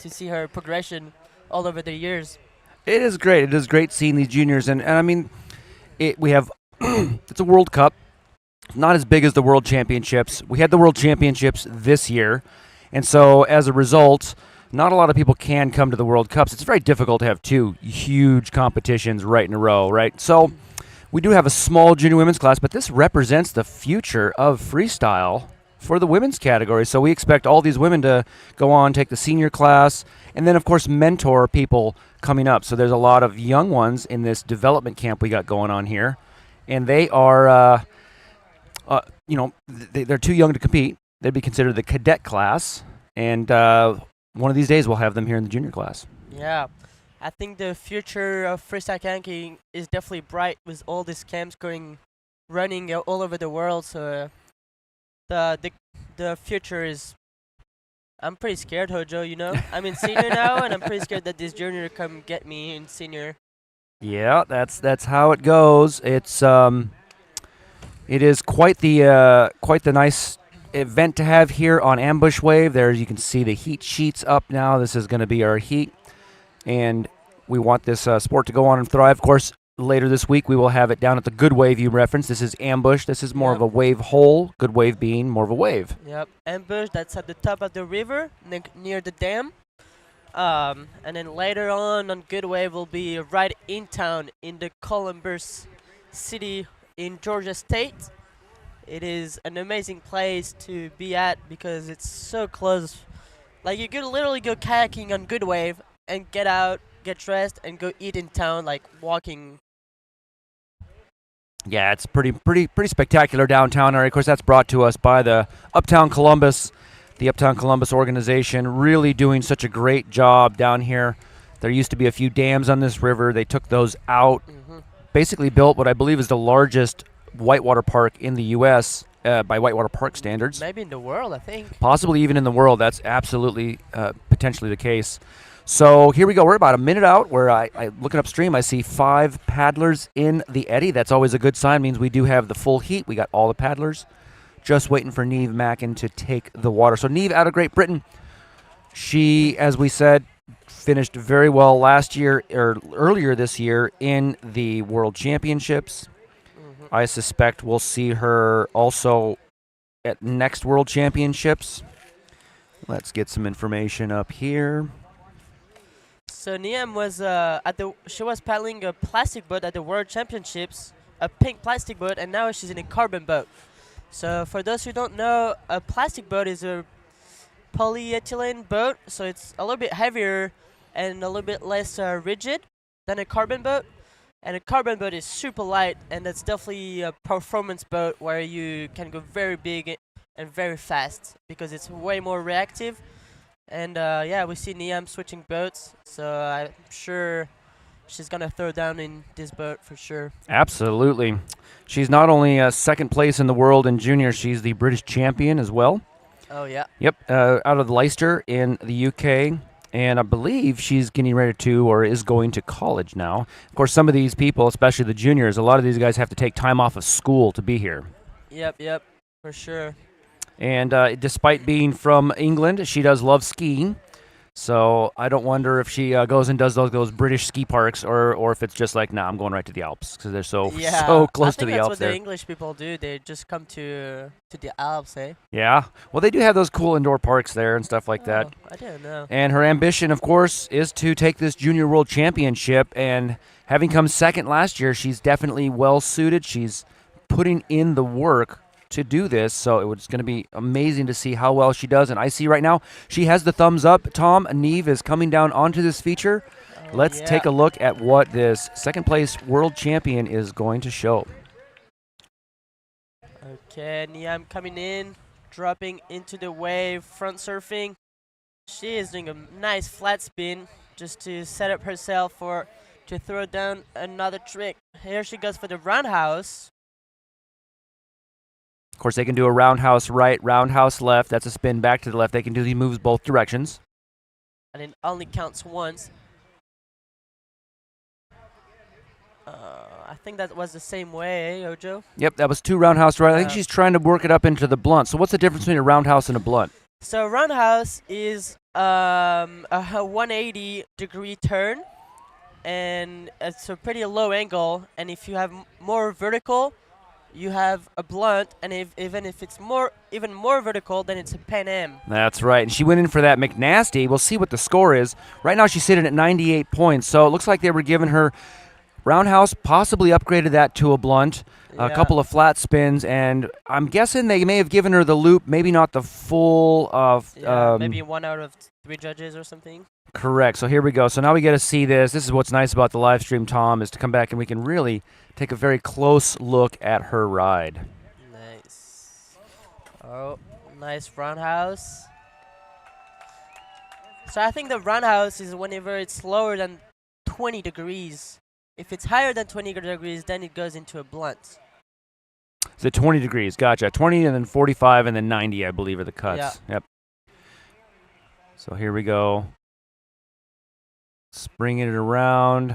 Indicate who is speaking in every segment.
Speaker 1: to see her progression all over the years.
Speaker 2: It is great. It is great seeing these juniors, and I mean, we have it's a World Cup, not as big as the World Championships. We had the World Championships this year, and so as a result, not a lot of people can come to the World Cups. It's very difficult to have two huge competitions right in a row, right? So we do have a small junior women's class, but this represents the future of freestyle for the women's category. So we expect all these women to go on, take the senior class, and then, of course, mentor people coming up. So there's a lot of young ones in this development camp we got going on here, and they are, they're too young to compete. They'd be considered the cadet class, and one of these days we'll have them here in the junior class.
Speaker 1: Yeah, I think the future of freestyle kayaking is definitely bright with all these camps running all over the world. So the future is. I'm pretty scared, Hojo. I'm in senior now, and I'm pretty scared that this junior come get me in senior.
Speaker 2: Yeah, that's how it goes. It is quite the nice event to have here on Ambush Wave. There you can see the heat sheets up now. This is going to be our heat, and we want this sport to go on and thrive. Of course, later this week we will have it down at the Good Wave you referenced. This is Ambush. This is more of a wave hole. Good Wave being more of a wave.
Speaker 1: Yep, Ambush, that's at the top of the river near the dam. And then later on Good Wave will be right in town in the Columbus city in Georgia State. It is an amazing place to be at because it's so close. Like, you could literally go kayaking on Good Wave and get out, get dressed, and go eat in town, like walking.
Speaker 2: Yeah, it's pretty spectacular downtown area. Of course, that's brought to us by the Uptown Columbus organization, really doing such a great job down here. There used to be a few dams on this river. They took those out, basically built what I believe is the largest whitewater park in the U.S. By whitewater park standards.
Speaker 1: Maybe in the world, I think.
Speaker 2: Possibly even in the world. That's absolutely potentially the case. So here we go. We're about a minute out where I looking upstream, I see 5 paddlers in the eddy. That's always a good sign. Means we do have the full heat. We got all the paddlers. Just waiting for Neve Mackin to take the water. So Neve out of Great Britain. She, as we said, finished very well last year or earlier this year in the World Championships. I suspect we'll see her also at next World Championships. Let's get some information up here.
Speaker 1: So Niam was she was paddling a plastic boat at the World Championships, a pink plastic boat, and now she's in a carbon boat. So for those who don't know, a plastic boat is a polyethylene boat, so it's a little bit heavier and a little bit less rigid than a carbon boat. And a carbon boat is super light, and that's definitely a performance boat where you can go very big and very fast because it's way more reactive. And yeah, we see Niam switching boats, so I'm sure she's going to throw down in this boat for sure.
Speaker 2: Absolutely. She's not only second place in the world in junior, she's the British champion as well.
Speaker 1: Oh, yeah.
Speaker 2: Yep, out of Leicester in the UK. And I believe she's getting ready to or is going to college now. Of course, some of these people, especially the juniors, a lot of these guys have to take time off of school to be here.
Speaker 1: Yep, for sure.
Speaker 2: And despite being from England, she does love skiing. So I don't wonder if she goes and does those British ski parks or if it's just like, nah, I'm going right to the Alps because they're so close to the Alps there.
Speaker 1: I think that's what the English people do. They just come to the Alps, eh?
Speaker 2: Yeah. Well, they do have those cool indoor parks there and stuff like that.
Speaker 1: I didn't know.
Speaker 2: And her ambition, of course, is to take this Junior World Championship. And having come second last year, she's definitely well-suited. She's putting in the work to do this, so it's going to be amazing to see how well she does. And I see right now she has the thumbs up. Tom, Neve is coming down onto this feature. Let's take a look at what this second place world champion is going to show.
Speaker 1: Okay, Niam coming in, dropping into the wave, front surfing. She is doing a nice flat spin just to set up herself to throw down another trick. Here she goes for the roundhouse.
Speaker 2: Of course, they can do a roundhouse right, roundhouse left. That's a spin back to the left. They can do these moves both directions.
Speaker 1: And it only counts once. I think that was the same way, Ojo.
Speaker 2: Yep, that was 2 roundhouse right. I think she's trying to work it up into the blunt. So what's the difference between a roundhouse and a blunt?
Speaker 1: So roundhouse is a 180-degree turn, and it's a pretty low angle. And if you have more vertical, you have a blunt, and even if it's even more vertical, then it's a Pan Am.
Speaker 2: That's right. And she went in for that McNasty. We'll see what the score is. Right now she's sitting at 98 points. So it looks like they were giving her Roundhouse, possibly upgraded that to a blunt, a couple of flat spins, and I'm guessing they may have given her the loop, maybe not the full of
Speaker 1: maybe 1 out of 3 judges or something.
Speaker 2: Correct. So here we go. So now we get to see this. This is what's nice about the live stream, Tom, is to come back and we can really take a very close look at her ride.
Speaker 1: Nice. Oh, nice roundhouse. So I think the roundhouse is whenever it's lower than 20 degrees. If it's higher than 20 degrees, then it goes into a blunt.
Speaker 2: So 20 degrees. Gotcha. 20 and then 45 and then 90, I believe, are the cuts.
Speaker 1: Yeah.
Speaker 2: Yep. So here we go. Springing it around.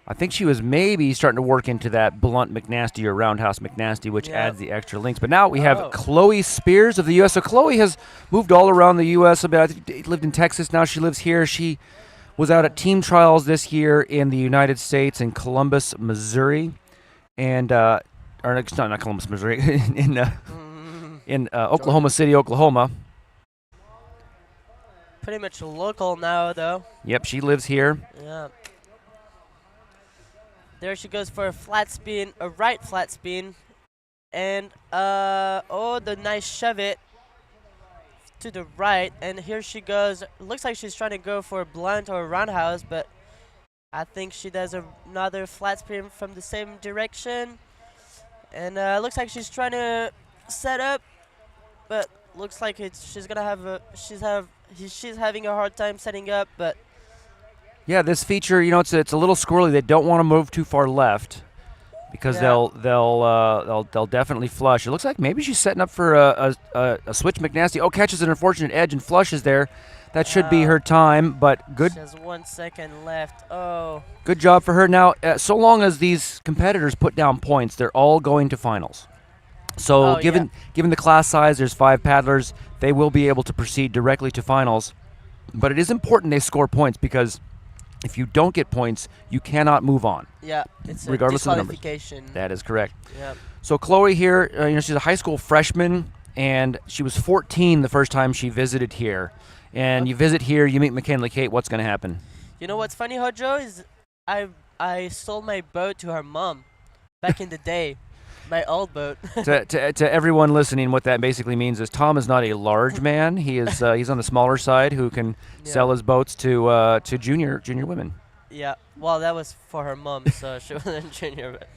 Speaker 2: I think she was maybe starting to work into that blunt McNasty or roundhouse McNasty, which adds the extra links. But now we have Chloe Spears of the U.S. So Chloe has moved all around the U.S. a bit. I think lived in Texas. Now she lives here. She was out at team trials this year in the United States in Columbus, Missouri, and or not Columbus, Missouri, in Oklahoma City, Oklahoma.
Speaker 1: Pretty much local now, though.
Speaker 2: Yep, she lives here.
Speaker 1: Yeah. There she goes for a flat spin, a right flat spin, and the nice shove it to the right, and here she goes. Looks like she's trying to go for a blunt or a roundhouse, but I think she does another flat spin from the same direction, and looks like she's trying to set up, but looks like she's having a hard time setting up, but.
Speaker 2: Yeah, this feature, it's a little squirrely. They don't want to move too far left because they'll definitely flush. It looks like maybe she's setting up for a switch McNasty. Oh, catches an unfortunate edge and flushes there. That should be her time, but good.
Speaker 1: She has 1 second left. Oh.
Speaker 2: Good job for her. Now, so long as these competitors put down points, they're all going to finals. So given the class size, there's 5 paddlers, they will be able to proceed directly to finals. But it is important they score points because if you don't get points, you cannot move on.
Speaker 1: Yeah, it's
Speaker 2: regardless
Speaker 1: a
Speaker 2: of the numbers.
Speaker 1: disqualification.
Speaker 2: That is correct.
Speaker 1: Yeah.
Speaker 2: So Chloe here, she's a high school freshman, and she was 14 the first time she visited here. And you visit here, you meet Mckinley. Kate, what's going to happen?
Speaker 1: You know what's funny, Hojo, is I sold my boat to her mom back in the day. My old boat.
Speaker 2: to everyone listening, what that basically means is Tom is not a large man. He is he's on the smaller side who can sell his boats to junior women.
Speaker 1: Yeah. Well, that was for her mom, so she wasn't junior. But.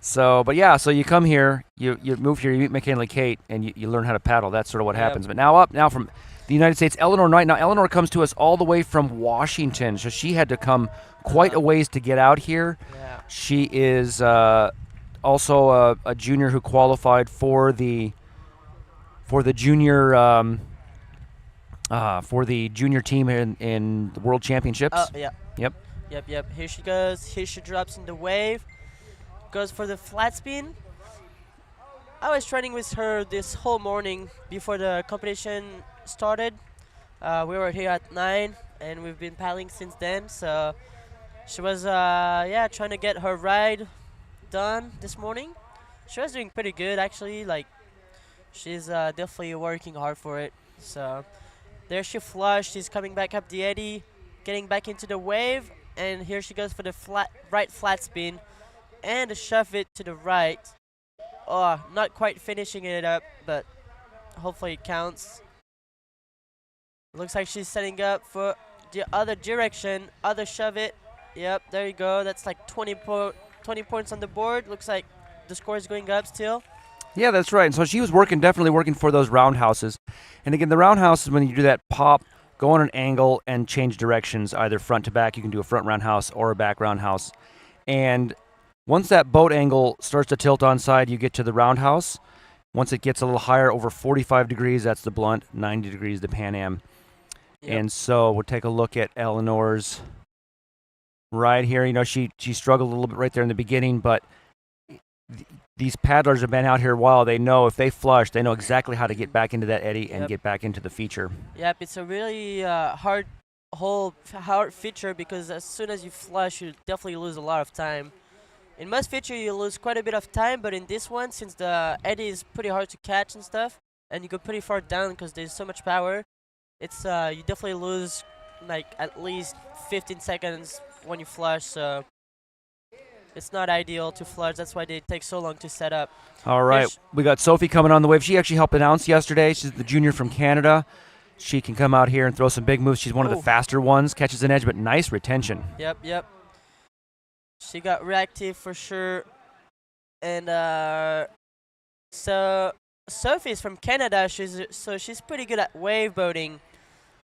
Speaker 2: So you come here, you move here, you meet McKinley Kate, and you learn how to paddle. That's sort of what happens. But now from the United States, Eleanor Knight. Now Eleanor comes to us all the way from Washington, so she had to come quite a ways to get out here.
Speaker 1: Yeah.
Speaker 2: She is also a junior who qualified for the junior team in the World Championships.
Speaker 1: Oh yeah.
Speaker 2: Yep.
Speaker 1: Here she goes. Here she drops in the wave. Goes for the flat spin. I was training with her this whole morning before the competition started. We were here at 9 and we've been paddling since then. So she was trying to get her ride done this morning. She was doing pretty good actually. Like she's definitely working hard for it. So there she flushed. She's coming back up the eddy, getting back into the wave, and here she goes for the right flat spin and a shove it to the right. Oh, not quite finishing it up, but hopefully it counts. Looks like she's setting up for the other direction. Other shove it. Yep, there you go. That's like 20 points on the board. Looks like the score is going up still.
Speaker 2: Yeah, that's right. And so she was definitely working for those roundhouses. And again, the roundhouse is when you do that pop, go on an angle, and change directions, either front to back. You can do a front roundhouse or a back roundhouse. And once that boat angle starts to tilt on side, you get to the roundhouse. Once it gets a little higher, over 45 degrees, that's the blunt, 90 degrees, the Pan Am. Yep. And so we'll take a look at Eleanor's ride here. She struggled a little bit right there in the beginning, but these paddlers have been out here a while. They know if they flush, they know exactly how to get back into that eddy and get back into the feature.
Speaker 1: Yep, it's a really hard feature because as soon as you flush, you definitely lose a lot of time. In most feature, you lose quite a bit of time, but in this one, since the eddy is pretty hard to catch and stuff, and you go pretty far down because there's so much power, it's you definitely lose like at least 15 seconds when you flush. So it's not ideal to flush. That's why they take so long to set up.
Speaker 2: All right, we got Sophie coming on the wave. She actually helped announce yesterday. She's the junior from Canada. She can come out here and throw some big moves. She's one of the faster ones, catches an edge, but nice retention.
Speaker 1: Yep. She got reactive for sure. And so Sophie's from Canada. She's pretty good at wave boating.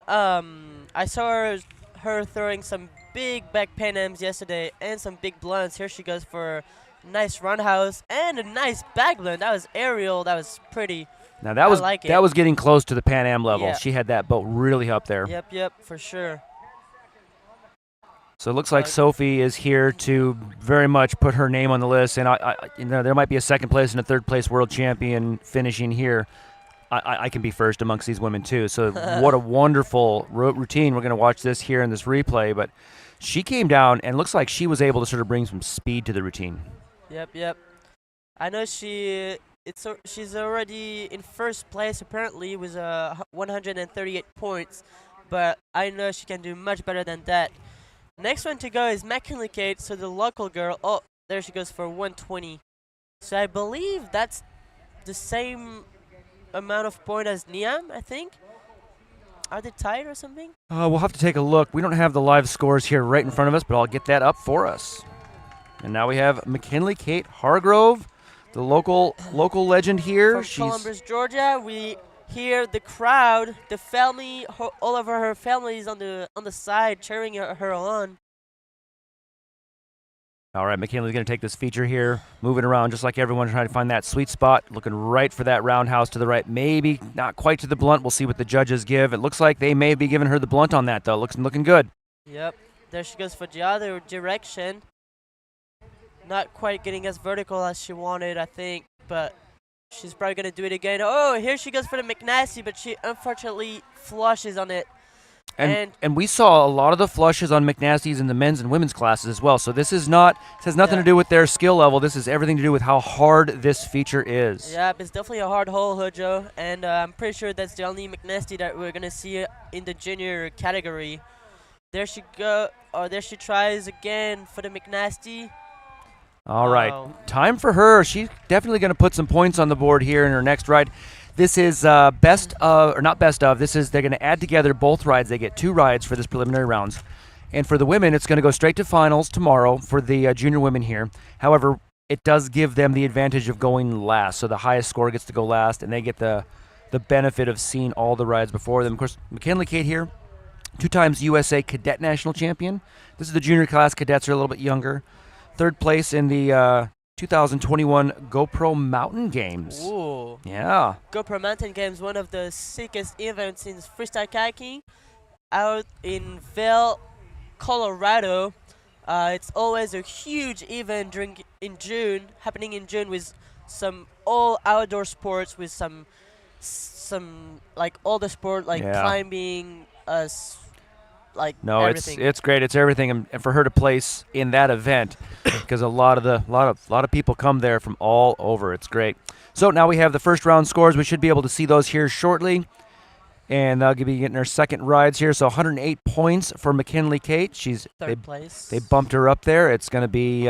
Speaker 1: I saw her throwing some big back Prelims yesterday and some big blunts. Here she goes for a nice roundhouse and a nice back blunt. That was aerial. That was pretty.
Speaker 2: Now that was getting close to the Pan Am level.
Speaker 1: Yeah.
Speaker 2: She had that boat really up there.
Speaker 1: Yep, for sure.
Speaker 2: So it looks like Sophie is here to very much put her name on the list, and there might be a second place and a third place world champion finishing here. I can be first amongst these women too. So what a wonderful routine. We're going to watch this here in this replay, but she came down and looks like she was able to sort of bring some speed to the routine.
Speaker 1: Yep. I know she's already in first place apparently with 138 points, but I know she can do much better than that. Next one to go is Mckinley Kate, so the local girl. Oh, there she goes for 120. So I believe that's the same amount of point as Niam, I think. Are they tied or something?
Speaker 2: We'll have to take a look. We don't have the live scores here right in front of us, but I'll get that up for us. And now we have Mckinley Kate Hargrove, the local legend here.
Speaker 1: From Columbus, Georgia. We hear the crowd, the family, all of her families on the side cheering her on.
Speaker 2: All right, McKinley's going to take this feature here, moving around just like everyone, trying to find that sweet spot, looking right for that roundhouse to the right. Maybe not quite to the blunt. We'll see what the judges give. It looks like they may be giving her the blunt on that, though. Looking good.
Speaker 1: Yep. There she goes for the other direction. Not quite getting as vertical as she wanted, I think, but she's probably going to do it again. Oh, here she goes for the McNasty, but she unfortunately flushes on it.
Speaker 2: And we saw a lot of the flushes on McNasty's in the men's and women's classes as well. So this has nothing to do with their skill level. This is everything to do with how hard this feature is.
Speaker 1: Yeah, it's definitely a hard hole, Hojo. And I'm pretty sure that's the only McNasty that we're going to see in the junior category. There she go. Oh, there she tries again for the McNasty.
Speaker 2: All right, time for her. She's definitely going to put some points on the board here in her next ride. This is they're going to add together both rides. They get 2 rides for this preliminary rounds. And for the women, it's going to go straight to finals tomorrow for the junior women here. However, it does give them the advantage of going last. So the highest score gets to go last, and they get the benefit of seeing all the rides before them. Of course, Mckinley Kate here, 2 times USA Cadet National Champion. This is the junior class. Cadets are a little bit younger. 3rd place in the 2021 GoPro Mountain Games.
Speaker 1: Ooh.
Speaker 2: Yeah.
Speaker 1: GoPro Mountain Games, one of the sickest events in freestyle kayaking out in Vail, Colorado. It's always a huge event happening in June with some all outdoor sports with some like all the sport like climbing, everything.
Speaker 2: It's great. It's everything, and for her to place in that event, because a lot of people come there from all over. It's great. So now we have the first round scores. We should be able to see those here shortly, and they'll be getting her second rides here. So 108 points for Mckinley Kate. She's
Speaker 1: 3rd place.
Speaker 2: They bumped her up there. It's going to be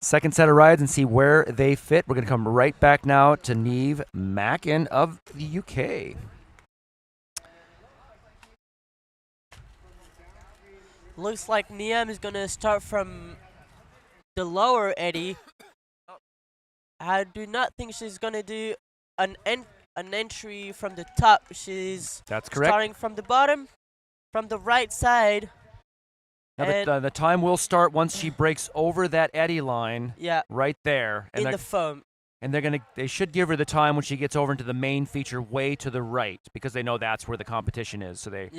Speaker 2: second set of rides and see where they fit. We're going to come right back now to Niamh Mackin of the UK.
Speaker 1: Looks like Niamh is going to start from the lower eddy. I do not think she's going to do an entry from the top.
Speaker 2: That's correct.
Speaker 1: Starting from the bottom, from the right side.
Speaker 2: Now the time will start once she breaks over that eddy line.
Speaker 1: Yeah.
Speaker 2: Right there.
Speaker 1: And in the foam.
Speaker 2: And they should give her the time when she gets over into the main feature way to the right, because they know that's where the competition is. So they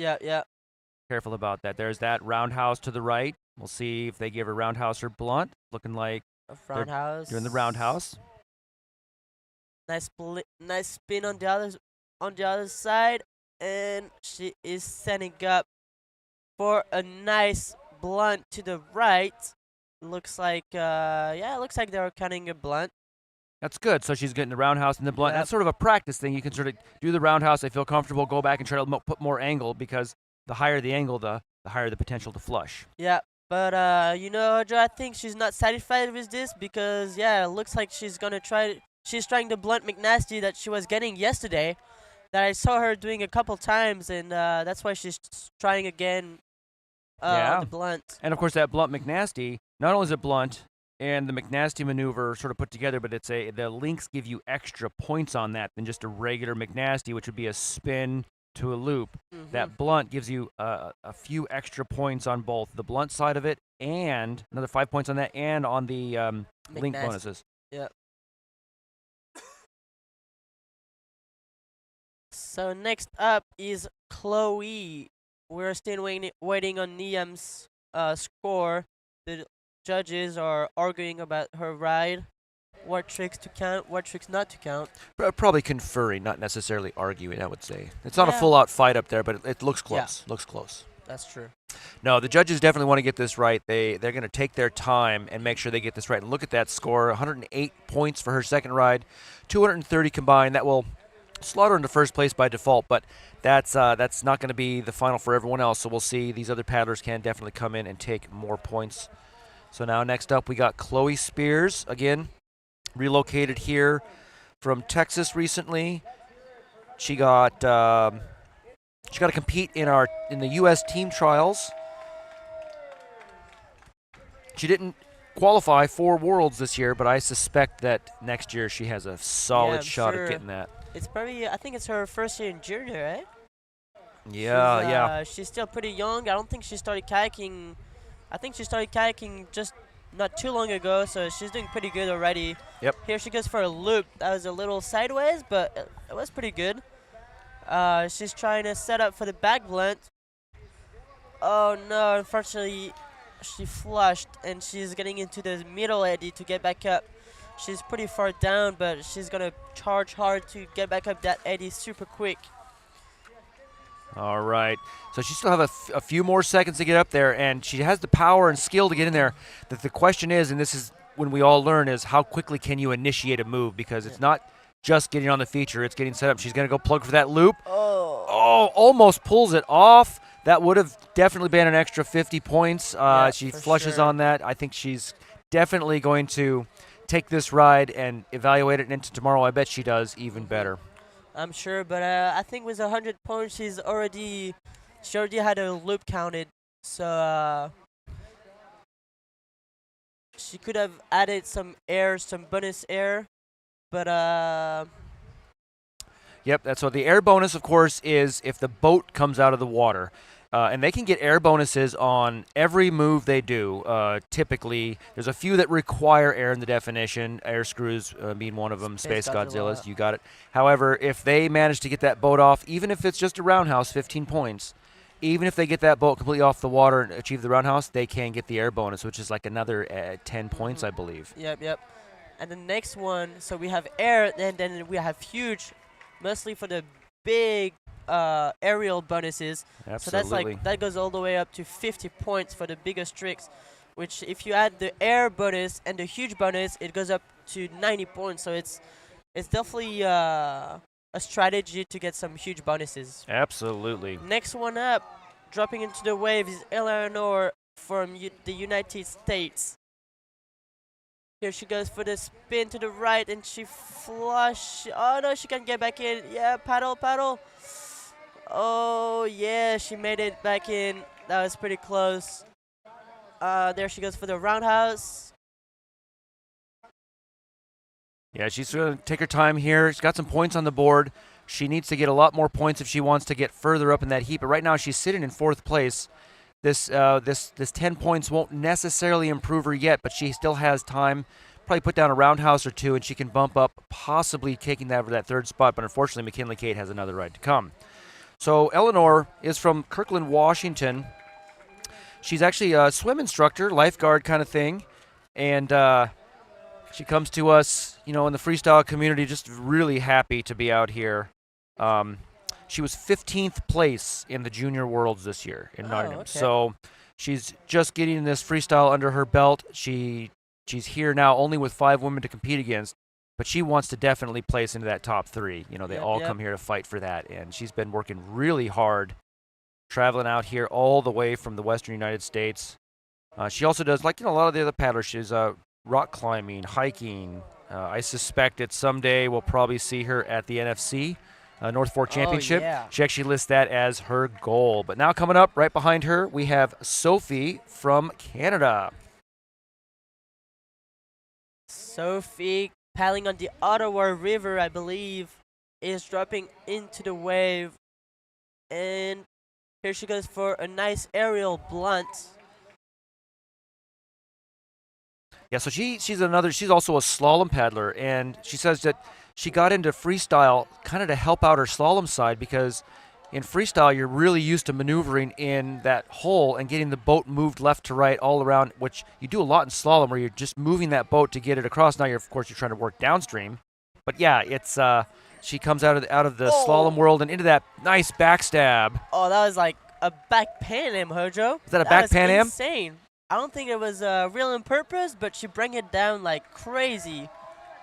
Speaker 2: careful about that. There's that roundhouse to the right. We'll see if they give her roundhouse or blunt. Looking like
Speaker 1: of Roundhouse.
Speaker 2: You're in the Roundhouse.
Speaker 1: Nice spin on the other side, and she is setting up for a nice blunt to the right. Looks like it looks like they're cutting a blunt.
Speaker 2: That's good. So she's getting the roundhouse and the blunt.
Speaker 1: Yep.
Speaker 2: That's sort of a practice thing. You can sort of do the roundhouse. I feel comfortable. Go back and try to put more angle because the higher the angle, the higher the potential to flush.
Speaker 1: Yeah, but Joe, I think she's not satisfied with this because it looks like she's trying the blunt McNasty that she was getting yesterday. That I saw her doing a couple times, and that's why she's trying again on the blunt.
Speaker 2: And of course, that blunt McNasty, not only is it blunt and the McNasty maneuver sort of put together, but the links give you extra points on that than just a regular McNasty, which would be a spin to a loop.
Speaker 1: Mm-hmm.
Speaker 2: That blunt gives you a few extra points on both the blunt side of it and another 5 points on that and on the link bonuses.
Speaker 1: Yep. So next up is Chloe. We're still waiting on Niam's score. The judges are arguing about her ride. What tricks to count, what tricks not to count.
Speaker 2: Probably conferring, not necessarily arguing, I would say. It's not a full-out fight up there, but it looks close. Looks close.
Speaker 1: That's true.
Speaker 2: No, the judges definitely want to get this right. They're going to take their time and make sure they get this right. And look at that score, 108 points for her second ride, 230 combined. That will slot her into first place by default, but that's not going to be the final for everyone else. So we'll see. These other paddlers can definitely come in and take more points. So now next up we got Chloe Spears, again, relocated here from Texas recently. She got to compete in the U.S. team trials. She didn't qualify for Worlds this year, but I suspect that next year she has a solid shot at getting that.
Speaker 1: It's probably, I think it's her first year in junior, right?
Speaker 2: Yeah.
Speaker 1: She's still pretty young. I don't think she started kayaking. I think she started kayaking just not too long ago, so she's doing pretty good already.
Speaker 2: Yep.
Speaker 1: Here she goes for a loop. That was a little sideways, but it was pretty good. She's trying to set up for the back blunt. Oh no, unfortunately she flushed and she's getting into the middle eddy to get back up. She's pretty far down, but she's gonna charge hard to get back up that eddy super quick.
Speaker 2: All right. So she still have a few more seconds to get up there, and she has the power and skill to get in there. The question is, and this is when we all learn, is how quickly can you initiate a move, because it's not just getting on the feature, it's getting set up. She's going to go plug for that loop. Oh, almost pulls it off. That would have definitely been an extra 50 points. She flushes on that. I think she's definitely going to take this ride and evaluate it into tomorrow. I bet she does even better.
Speaker 1: I'm sure, but I think with 100 points, she already had a loop counted, so she could have added some bonus air, but
Speaker 2: Yep, that's what the air bonus, of course, is if the boat comes out of the water. And they can get air bonuses on every move they do. Typically, there's a few that require air in the definition. Air screws being one of them. Space Godzillas, you got it. However, if they manage to get that boat off, even if it's just a roundhouse, 15 points, even if they get that boat completely off the water and achieve the roundhouse, they can get the air bonus, which is like another 10 points, I believe.
Speaker 1: Yep. And the next one, so we have air, and then we have huge, mostly for the big aerial bonuses.
Speaker 2: Absolutely.
Speaker 1: So that goes all the way up to 50 points for the biggest tricks, which if you add the air bonus and the huge bonus, it goes up to 90 points. So it's definitely a strategy to get some huge bonuses.
Speaker 2: Absolutely.
Speaker 1: Next one up, dropping into the wave, is Eleanor from the United States. Here she goes for the spin to the right, and she flush. Oh no, she can get back in. Yeah, paddle. Oh yeah, she made it back in. That was pretty close. There she goes for the roundhouse.
Speaker 2: Yeah, she's going to take her time here. She's got some points on the board. She needs to get a lot more points if she wants to get further up in that heap. But right now she's sitting in fourth place. This 10 points won't necessarily improve her yet, but she still has time. Probably put down a roundhouse or two, and she can bump up, possibly taking that over that third spot. But unfortunately, McKinley Kate has another ride to come. So Eleanor is from Kirkland, Washington. She's actually a swim instructor, lifeguard kind of thing, and She comes to us, in the freestyle community, just really happy to be out here. She was 15th place in the Junior Worlds this year in Nottingham.
Speaker 1: Okay.
Speaker 2: So she's just getting this freestyle under her belt. She's here now only with 5 women to compete against, but she wants to definitely place into that top 3. They all come here to fight for that, and she's been working really hard, traveling out here all the way from the Western United States. She also does, like a lot of the other paddlers, she's rock climbing, hiking. I suspect that someday we'll probably see her at the NFC. North Fork Championship.
Speaker 1: Yeah.
Speaker 2: She actually lists that as her goal. But now coming up right behind her, we have Sophie from Canada.
Speaker 1: Sophie paddling on the Ottawa River, I believe, is dropping into the wave. And here she goes for a nice aerial blunt.
Speaker 2: Yeah, so she's also a slalom paddler, and she says that she got into freestyle kind of to help out her slalom side, because in freestyle you're really used to maneuvering in that hole and getting the boat moved left to right all around, which you do a lot in slalom where you're just moving that boat to get it across. Now you're trying to work downstream. But yeah, it's she comes out of the slalom world and into that nice backstab.
Speaker 1: Oh, that was like a back Pan Am, Hojo.
Speaker 2: Is that a back Pan Am?
Speaker 1: Insane. I don't think it was real on purpose, but she bring it down like crazy.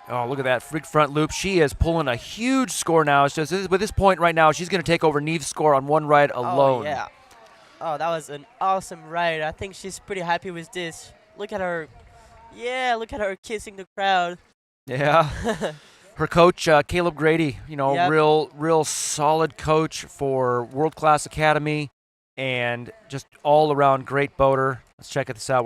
Speaker 2: Oh, look at that freak front loop. She is pulling a huge score now. It's just with this point right now, she's going to take over Neve's score on one ride alone.
Speaker 1: Oh, yeah. Oh, that was an awesome ride. I think she's pretty happy with this. Look at her. Yeah, look at her kissing the crowd.
Speaker 2: Yeah. Her coach, Caleb Grady,
Speaker 1: Yep.
Speaker 2: real solid coach for World Class Academy and just all around great boater. Let's check this out.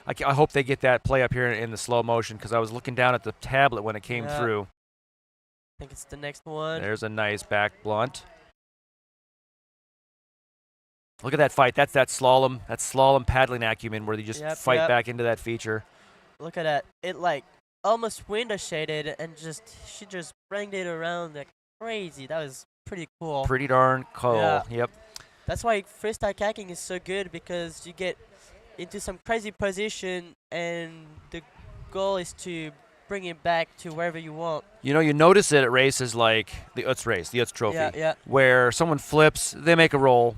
Speaker 2: I hope they get that play up here in the slow motion, because I was looking down at the tablet when it came through.
Speaker 1: I think it's the next one.
Speaker 2: There's a nice back blunt. Look at that fight. That's that slalom paddling acumen where they just fight back into that feature.
Speaker 1: Look at that. It like almost window shaded and she just banged it around like crazy. That was pretty cool.
Speaker 2: Pretty darn cool.
Speaker 1: Yeah.
Speaker 2: Yep.
Speaker 1: That's why freestyle kayaking is so good, because you get into some crazy position and the goal is to bring it back to wherever you want.
Speaker 2: You notice it at races like the Utz race, the Utz trophy,
Speaker 1: Yeah.
Speaker 2: where someone flips, they make a roll,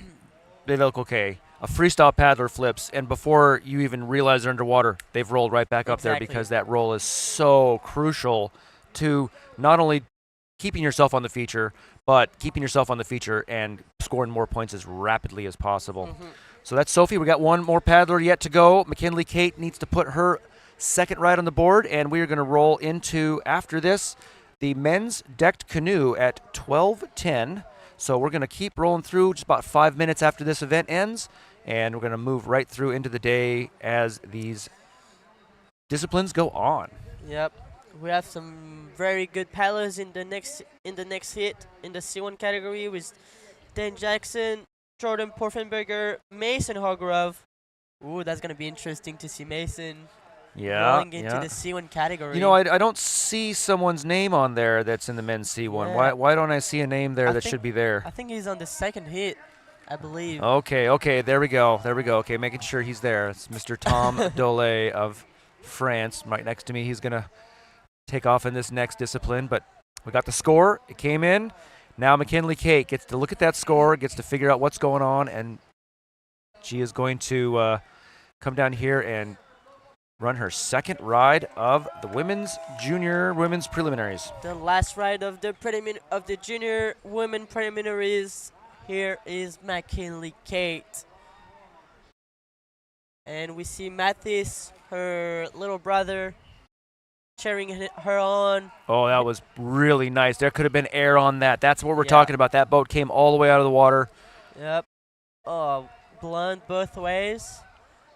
Speaker 2: they look okay. A freestyle paddler flips, and before you even realize they're underwater, they've rolled right back up there, because that roll is so crucial to not only keeping yourself on the feature, but keeping yourself on the feature and scoring more points as rapidly as possible.
Speaker 1: Mm-hmm.
Speaker 2: So that's Sophie. We got one more paddler yet to go. Mckinley Kate needs to put her second ride on the board, and we are going to roll into, after this, the men's decked canoe at 12:10. So we're going to keep rolling through just about 5 minutes after this event ends, and we're going to move right through into the day as these disciplines go on.
Speaker 1: Yep. We have some very good paddlers in the next hit in the C1 category with Dane Jackson, Jordan Poffenberger, Mason Hargrove. Ooh, that's gonna be interesting to see Mason rolling into the C1 category.
Speaker 2: I don't see someone's name on there that's in the men's C1.
Speaker 1: Yeah.
Speaker 2: Why don't I see a name there that should be there?
Speaker 1: I think he's on the second hit, I believe.
Speaker 2: Okay, there we go. Okay, making sure he's there. It's Mr. Tom Dolay of France right next to me. He's gonna take off in this next discipline, but we got the score. It came in. Now Mckinley Kate gets to look at that score, gets to figure out what's going on, and she is going to come down here and run her second ride of the women's preliminaries.
Speaker 1: The last ride of the junior women preliminaries. Here is Mckinley Kate. And we see Mathis, her little brother, cheering her on.
Speaker 2: Oh, that was really nice. There could have been air on that. That's what we're talking about. That boat came all the way out of the water.
Speaker 1: Yep. Oh, blunt both ways.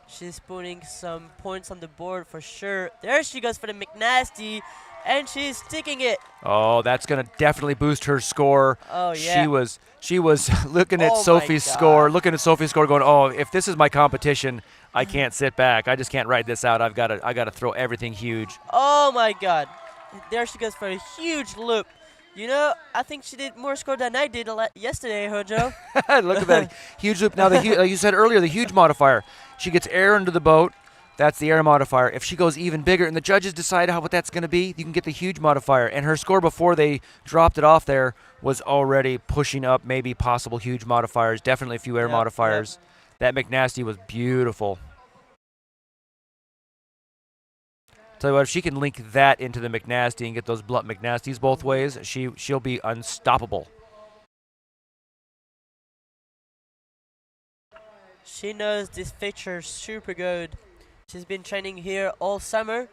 Speaker 1: She's putting some points on the board for sure. There she goes for the McNasty, and she's sticking it.
Speaker 2: Oh, that's going to definitely boost her score.
Speaker 1: Oh, yeah.
Speaker 2: She was looking at Sophie's score, going, oh, if this is my competition, I can't sit back. I just can't ride this out. I got to throw everything huge.
Speaker 1: Oh, my God. There she goes for a huge loop. I think she did more score than I did yesterday, Hojo.
Speaker 2: Look at that huge loop. Now, like you said earlier, the huge modifier. She gets air into the boat, That's the air modifier. If she goes even bigger and the judges decide what that's going to be, you can get the huge modifier. And her score before they dropped it off there was already pushing up maybe possible huge modifiers, definitely a few air modifiers. That McNasty was beautiful. Tell you what, if she can link that into the McNasty and get those blunt McNasties both ways, she'll be unstoppable.
Speaker 1: She knows this feature super good. She's been training here all summer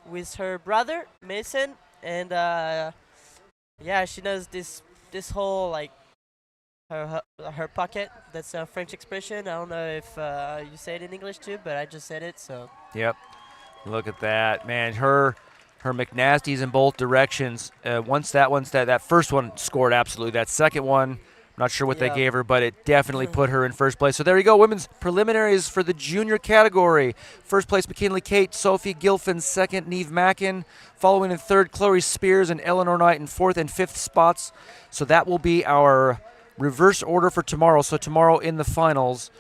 Speaker 1: with her brother Mason, and yeah, she knows this whole like her pocket. That's a French expression. I don't know if you say it in English too, but I just said it. So
Speaker 2: Yep. Look at that, man. Her McNasties in both directions. Once that first one scored absolutely. That second one, not sure what they gave her, but it definitely put her in first place. So there you go, women's preliminaries for the junior category. First place, McKinley Kate, Sophie Gelfillen, second, Neve Mackin. Following in third, Chloe Spears and Eleanor Knight in fourth and fifth spots. So that will be our reverse order for tomorrow. So tomorrow in the finals,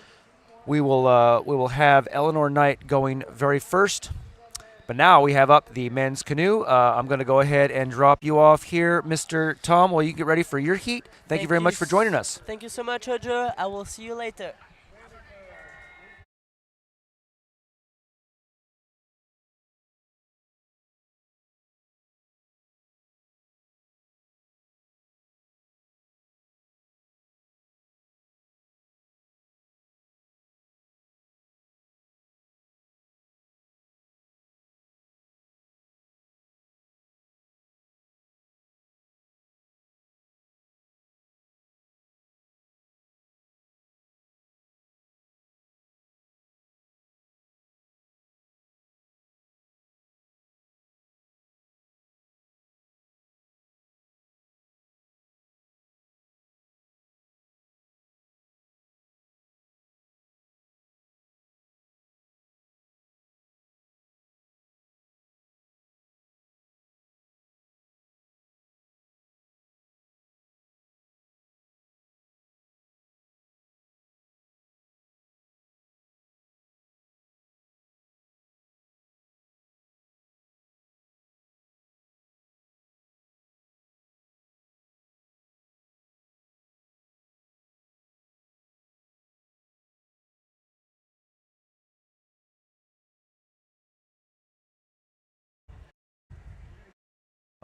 Speaker 2: we will have Eleanor Knight going very first. But now we have up the men's canoe. I'm going to go ahead and drop you off here, Mr. Tom, while you get ready for your heat. Thank you very much for joining us.
Speaker 1: Thank you so much, Ojo. I will see you later.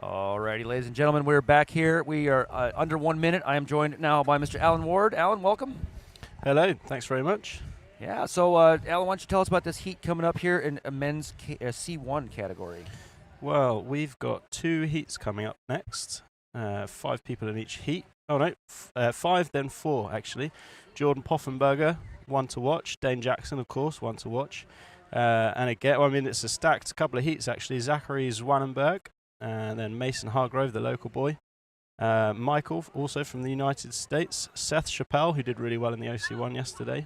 Speaker 2: Alrighty, ladies and gentlemen, we're back here. We are under 1 minute. I am joined now by Mr. Alan Ward. Alan, welcome.
Speaker 3: Hello, thanks very much.
Speaker 2: Yeah, so Alan, why don't you tell us about this heat coming up here in a men's C1 category?
Speaker 3: Well, we've got 2 heats coming up next. 5 people in each heat. Oh no, 5 then 4 actually. Jordan Poffenberger, one to watch. Dane Jackson, of course, one to watch. And again, well, I mean, it's a stacked couple of heats actually. Zachary Zwonnenberg, and then Mason Hargrove, the local boy. Michael, also from the United States. Seth Chappelle, who did really well in the OC1 yesterday.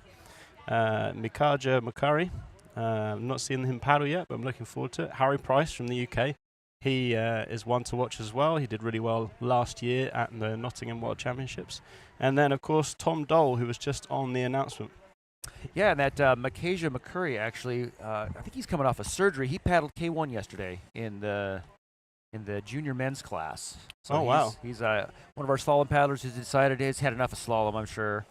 Speaker 3: Mikaja McCurry. I'm not seeing him paddle yet, but I'm looking forward to it. Harry Price from the UK. He is one to watch as well. He did really well last year at the Nottingham World Championships. And then, of course, Tom Dole, who was just on the announcement.
Speaker 2: Yeah, and that Mikaja McCurry, actually, I think he's coming off a surgery. He paddled K1 yesterday in the junior men's class. So
Speaker 3: wow.
Speaker 2: He's one of our slalom paddlers who's decided he's had enough of slalom, I'm sure.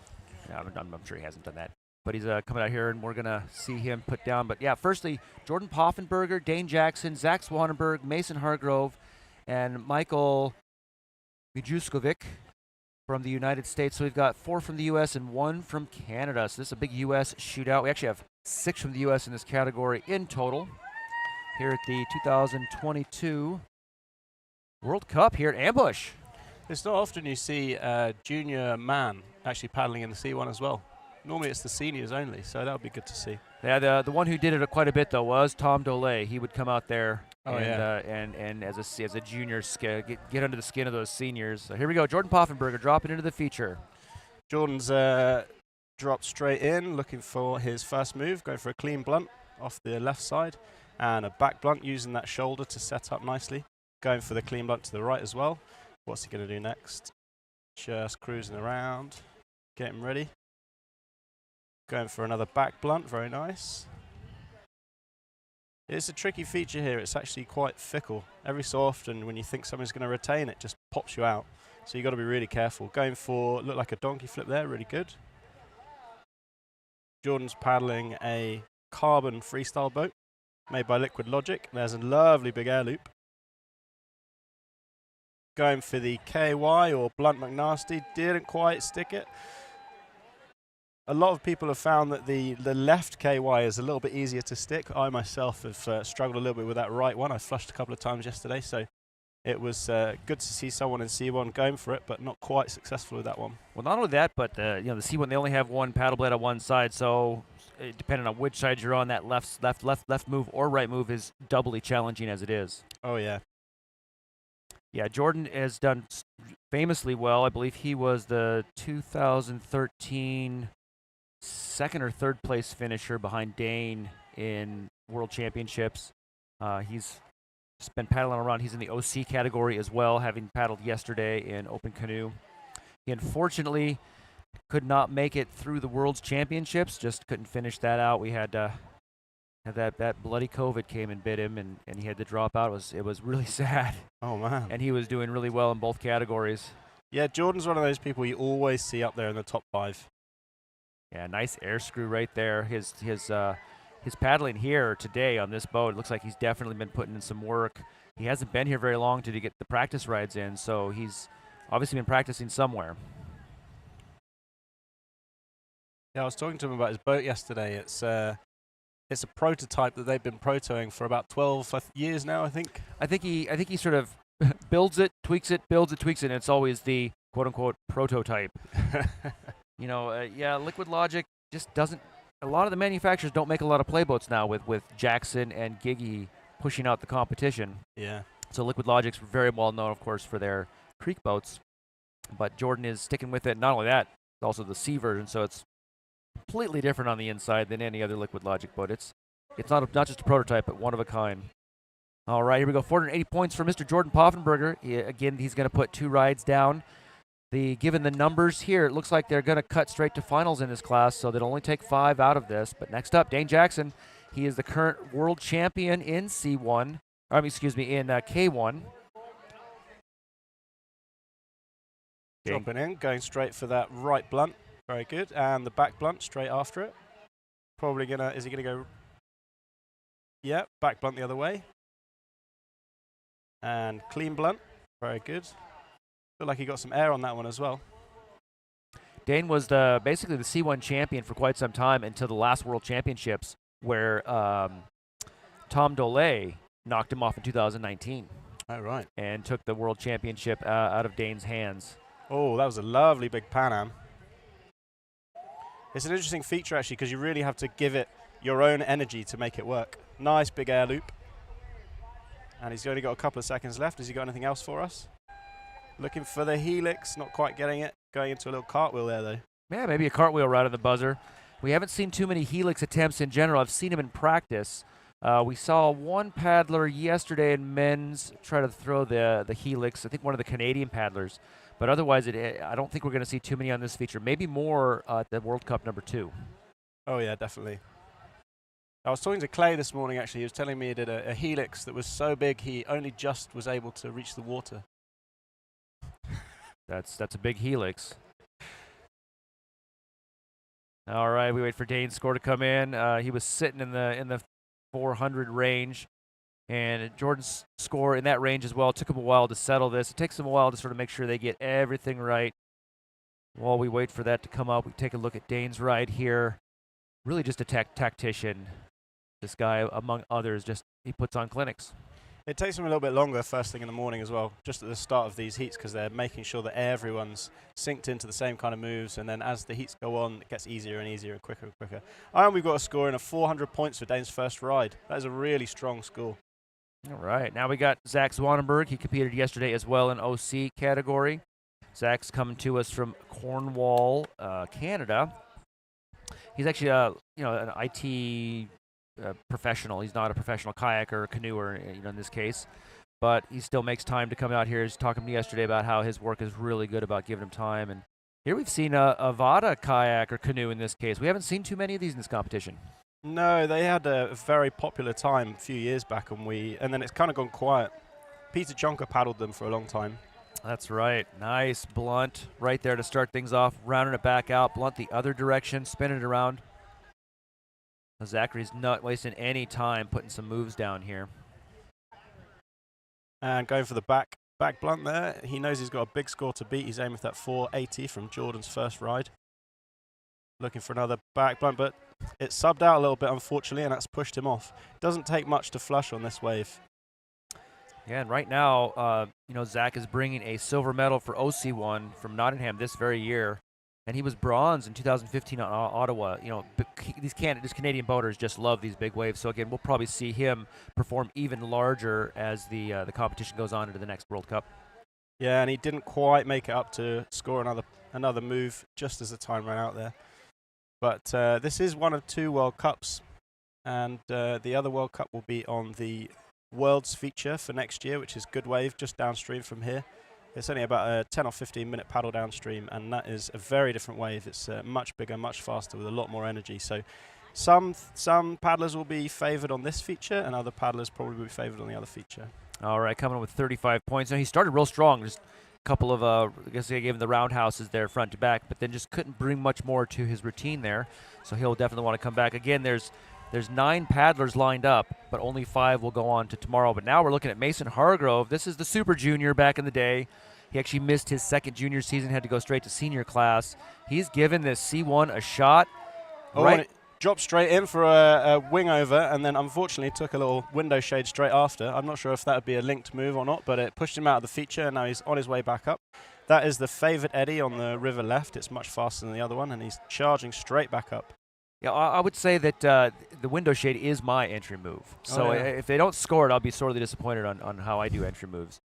Speaker 2: Yeah, I'm sure he hasn't done that. But he's coming out here, and we're going to see him put down. But, yeah, firstly, Jordan Poffenberger, Dane Jackson, Zach Zwonnenberg, Mason Hargrove, and Michael Mijuskovic from the United States. So we've got 4 from the U.S. and 1 from Canada. So this is a big U.S. shootout. We actually have 6 from the U.S. in this category in total here at the 2022 World Cup here at Ambush.
Speaker 3: It's not often you see a junior man actually paddling in the C1 as well. Normally it's the seniors only, so that would be good to see.
Speaker 2: Yeah, the one who did it quite a bit though was Tom Dolay. He would come out there and as a junior get under the skin of those seniors. So here we go, Jordan Poffenberger dropping into the feature.
Speaker 3: Jordan's dropped straight in, looking for his first move, going for a clean blunt off the left side, and a back blunt using that shoulder to set up nicely. Going for the clean blunt to the right as well. What's he going to do next? Just cruising around, getting ready. Going for another back blunt, very nice. It's a tricky feature here. It's actually quite fickle. Every so often, when you think something's going to retain, it just pops you out. So you've got to be really careful. Going for, looked like a donkey flip there, really good. Jordan's paddling a carbon freestyle boat made by Liquid Logic. There's a lovely big air loop. Going for the KY or Blunt McNasty, didn't quite stick it. A lot of people have found that the left KY is a little bit easier to stick. I myself have struggled a little bit with that right one. I flushed a couple of times yesterday, so it was good to see someone in C1 going for it, but not quite successful with that one.
Speaker 2: Well, not only that, but the C1, they only have one paddle blade on one side, so depending on which side you're on, that left move or right move is doubly challenging as it is.
Speaker 3: Oh yeah.
Speaker 2: Yeah, Jordan has done famously well. I believe he was the 2013 second or third place finisher behind Dane in World Championships. He's just been paddling around. He's in the OC category as well, having paddled yesterday in open canoe. He unfortunately could not make it through the World's Championships, just couldn't finish that out. We had that bloody COVID came and bit him, and he had to drop out. It was really sad.
Speaker 3: Oh, man.
Speaker 2: And he was doing really well in both categories.
Speaker 3: Yeah, Jordan's one of those people you always see up there in the top 5.
Speaker 2: Yeah, nice air screw right there. His paddling here today on this boat, it looks like he's definitely been putting in some work. He hasn't been here very long to get the practice rides in, so he's obviously been practicing somewhere.
Speaker 3: Yeah, I was talking to him about his boat yesterday. It's a prototype that they've been protoing for about 12 years now, I think.
Speaker 2: I think he sort of builds it, tweaks it, builds it, tweaks it, and it's always the quote-unquote prototype. Liquid Logic just doesn't. A lot of the manufacturers don't make a lot of playboats now with Jackson and Giggy pushing out the competition.
Speaker 3: Yeah.
Speaker 2: So Liquid Logic's very well known, of course, for their creek boats, but Jordan is sticking with it. Not only that, also the C version, so it's completely different on the inside than any other Liquid Logic boat. It's not just a prototype, but one of a kind. All right, here we go. 480 points for Mr. Jordan Poffenberger. He's going to put 2 rides down. Given the numbers here, it looks like they're going to cut straight to finals in this class, so they'll only take 5 out of this. But next up, Dane Jackson. He is the current world champion in C1. In K1.
Speaker 3: Dropping in, going straight for that right blunt. Very good. And the back blunt straight after it. Is he gonna go? Yeah, back blunt the other way. And clean blunt. Very good. Feel like he got some air on that one as well.
Speaker 2: Dane was basically the C1 champion for quite some time until the last World Championships, where Tom Dolay knocked him off in 2019.
Speaker 3: Oh, right.
Speaker 2: And took the World Championship out of Dane's hands.
Speaker 3: Oh, that was a lovely big Pan Am. It's an interesting feature, actually, because you really have to give it your own energy to make it work. Nice big air loop. And he's only got a couple of seconds left. Has he got anything else for us? Looking for the helix, not quite getting it. Going into a little cartwheel there, though.
Speaker 2: Yeah, maybe a cartwheel right on the buzzer. We haven't seen too many helix attempts in general. I've seen him in practice. We saw one paddler yesterday in men's try to throw the helix. I think one of the Canadian paddlers. But otherwise, I don't think we're going to see too many on this feature. Maybe more at the World Cup number 2.
Speaker 3: Oh, yeah, definitely. I was talking to Clay this morning, actually. He was telling me he did a helix that was so big he only just was able to reach the water.
Speaker 2: That's a big helix. All right, we wait for Dane's score to come in. He was sitting in the 400 range, and Jordan's score in that range as well. It took him a while to settle this. It takes him a while to sort of make sure they get everything right. While we wait for that to come up, we take a look at Dane's ride here. Really just a tactician. This guy, among others, he puts on clinics.
Speaker 3: It takes them a little bit longer first thing in the morning as well, just at the start of these heats, because they're making sure that everyone's synced into the same kind of moves, and then as the heats go on, it gets easier and easier and quicker and quicker. And we've got a score in of 400 points for Dane's first ride. That is a really strong score.
Speaker 1: All right, now we got Zach Zwonnenberg. He competed yesterday as well in OC category. Zach's coming to us from Cornwall, Canada. He's actually an IT professional. He's not a professional kayaker or canoeer, in this case, but he still makes time to come out here. He's talking to me yesterday about how his work is really good about giving him time. And here we've seen a Vada kayak or canoe in this case. We haven't seen too many of these in this competition.
Speaker 3: No, they had a very popular time a few years back, and then it's kind of gone quiet. Peter Jonker paddled them for a long time.
Speaker 2: That's right. Nice blunt right there to start things off. Rounding it back out. Blunt the other direction. Spin it around. Zachary's not wasting any time putting some moves down here.
Speaker 3: And going for the back blunt there. He knows he's got a big score to beat. He's aiming for that 480 from Jordan's first ride. Looking for another back blunt, but it's subbed out a little bit, unfortunately, and that's pushed him off. Doesn't take much to flush on this wave.
Speaker 2: Yeah, and right now, Zach is bringing a silver medal for OC1 from Nottingham this very year, and he was bronze in 2015 on Ottawa. These Canadian boaters just love these big waves. So again, we'll probably see him perform even larger as the competition goes on into the next World Cup.
Speaker 3: Yeah, and he didn't quite make it up to score another move just as the time ran out there. But this is one of 2 World Cups, and the other World Cup will be on the Worlds feature for next year, which is Good Wave, just downstream from here. It's only about a 10 or 15 minute paddle downstream, and that is a very different wave. It's much bigger, much faster, with a lot more energy. So some paddlers will be favoured on this feature, and other paddlers probably will be favoured on the other feature.
Speaker 2: All right, coming in with 35 points. Now, he started real strong. Just a couple of, I guess they gave him the roundhouses there front to back, but then just couldn't bring much more to his routine there. So he'll definitely want to come back. Again, there's 9 paddlers lined up, but only 5 will go on to tomorrow. But now we're looking at Mason Hargrove. This is the super junior back in the day. He actually missed his second junior season, had to go straight to senior class. He's given this C1 a shot.
Speaker 3: And it dropped straight in for a wing over, and then unfortunately took a little window shade straight after. I'm not sure if that would be a linked move or not, but it pushed him out of the feature, and now he's on his way back up. That is the favoured eddy on the river left. It's much faster than the other one, and he's charging straight back up.
Speaker 2: Yeah, I would say that the window shade is my entry move. So if they don't score it, I'll be sorely disappointed on how I do entry moves.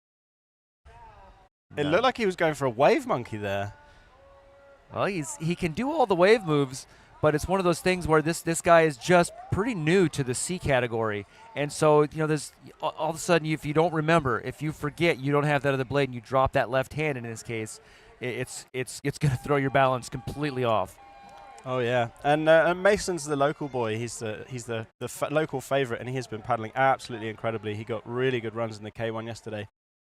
Speaker 3: It looked like he was going for a wave monkey there.
Speaker 2: Well, he can do all the wave moves, but it's one of those things where this guy is just pretty new to the C category. And so, there's all of a sudden, if you don't remember, if you forget you don't have that other blade and you drop that left hand in this case, it's going to throw your balance completely off.
Speaker 3: Oh yeah, and Mason's the local boy. He's the local favourite, and he has been paddling absolutely incredibly. He got really good runs in the K1 yesterday,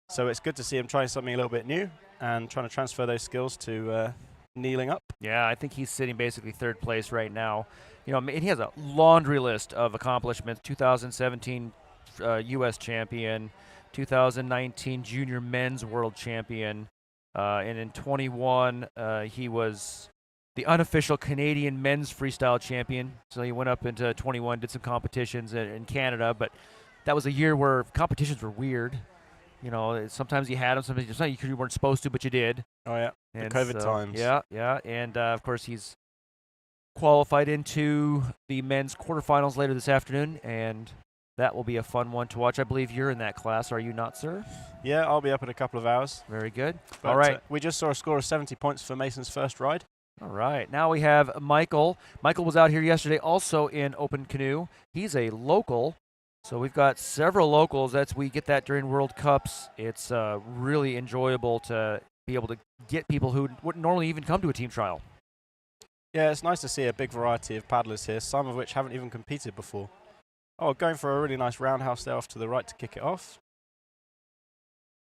Speaker 3: so it's good to see him trying something a little bit new and trying to transfer those skills to kneeling up.
Speaker 2: Yeah, I think he's sitting basically 3rd place right now. And he has a laundry list of accomplishments: 2017 U.S. champion, 2019 junior men's world champion, and in 21 he was the unofficial Canadian men's freestyle champion. So he went up into 21, did some competitions in Canada, but that was a year where competitions were weird. Sometimes you had them, sometimes you weren't supposed to, but you did.
Speaker 3: Oh yeah,
Speaker 2: and
Speaker 3: the COVID times.
Speaker 2: Yeah, and of course he's qualified into the men's quarterfinals later this afternoon, and that will be a fun one to watch. I believe you're in that class, are you not, sir?
Speaker 3: Yeah, I'll be up in a couple of hours.
Speaker 2: Very good.
Speaker 3: But,
Speaker 2: all right.
Speaker 3: We just saw a score of 70 points for Mason's first ride.
Speaker 2: All right. Now we have Michael. Michael was out here yesterday also in open canoe. He's a local. So we've got several locals. We get that during World Cups. It's really enjoyable to be able to get people who wouldn't normally even come to a team trial.
Speaker 3: Yeah, it's nice to see a big variety of paddlers here, some of which haven't even competed before. Oh, going for a really nice roundhouse there off to the right to kick it off.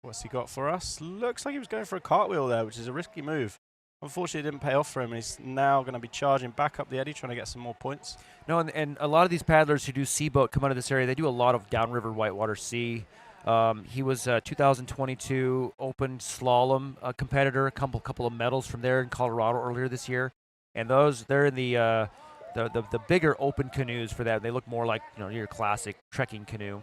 Speaker 3: What's he got for us? Looks like he was going for a cartwheel there, which is a risky move. Unfortunately, it didn't pay off for him, and he's now going to be charging back up the eddy, trying to get some more points.
Speaker 2: No, and a lot of these paddlers who do sea boat come out of this area. They do a lot of downriver whitewater sea. He was 2022 open slalom competitor, a couple of medals from there in Colorado earlier this year. And they're in the bigger open canoes for that. They look more like your classic trekking canoe.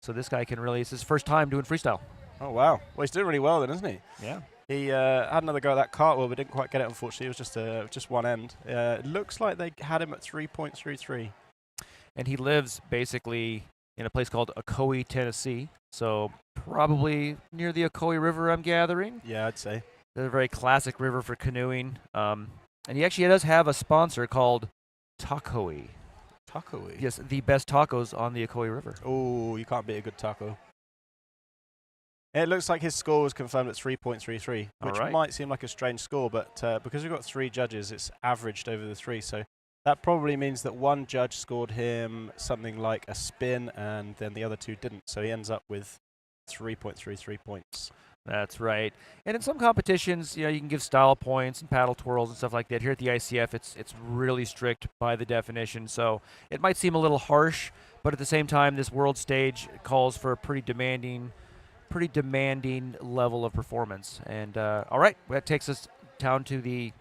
Speaker 2: So this guy it's his first time doing freestyle.
Speaker 3: Oh wow! Well, he's doing really well then, isn't he?
Speaker 2: Yeah.
Speaker 3: He had another go at that cartwheel, but didn't quite get it, unfortunately. It was just one end. It looks like they had him at 3.33.
Speaker 2: And he lives basically in a place called Ocoee, Tennessee. So probably near the Ocoee River, I'm gathering.
Speaker 3: Yeah, I'd say.
Speaker 2: It's a very classic river for canoeing. And he actually does have a sponsor called Tacoe.
Speaker 3: Tacoe?
Speaker 2: Yes, the best tacos on the Ocoee River.
Speaker 3: Oh, you can't beat a good taco. It looks like his score was confirmed at 3.33, which might seem like a strange score, but because we've got 3 judges, it's averaged over the 3. So That probably means that one judge scored him something like a spin, and then the other two didn't. So he ends up with 3.33 points.
Speaker 2: That's right. And in some competitions, you can give style points and paddle twirls and stuff like that. Here at the ICF, it's really strict by the definition. So it might seem a little harsh, but at the same time, this world stage calls for a pretty demanding level of performance. And all right, that takes us down to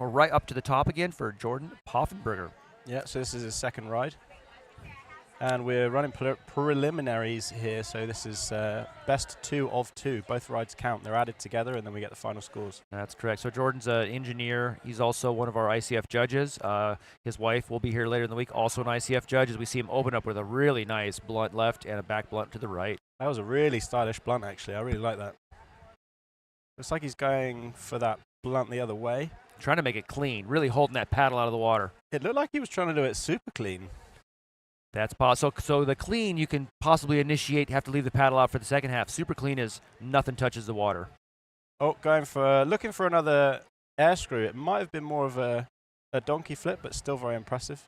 Speaker 2: right up to the top again for Jordan Poffenberger.
Speaker 3: Yeah, so this is his second ride. And we're running preliminaries here, so this is best 2 of 2. Both rides count. They're added together, and then we get the final scores.
Speaker 2: That's correct. So Jordan's an engineer. He's also one of our ICF judges. His wife will be here later in the week, also an ICF judge, as we see him open up with a really nice blunt left and a back blunt to the right.
Speaker 3: That was a really stylish blunt, actually. I really like that. Looks like he's going for that blunt the other way.
Speaker 2: Trying to make it clean, really holding that paddle out of the water.
Speaker 3: It looked like he was trying to do it super clean.
Speaker 2: That's possible. So the clean, you can possibly have to leave the paddle out for the second half. Super clean is nothing touches the water.
Speaker 3: Oh, looking for another air screw. It might have been more of a donkey flip, but still very impressive.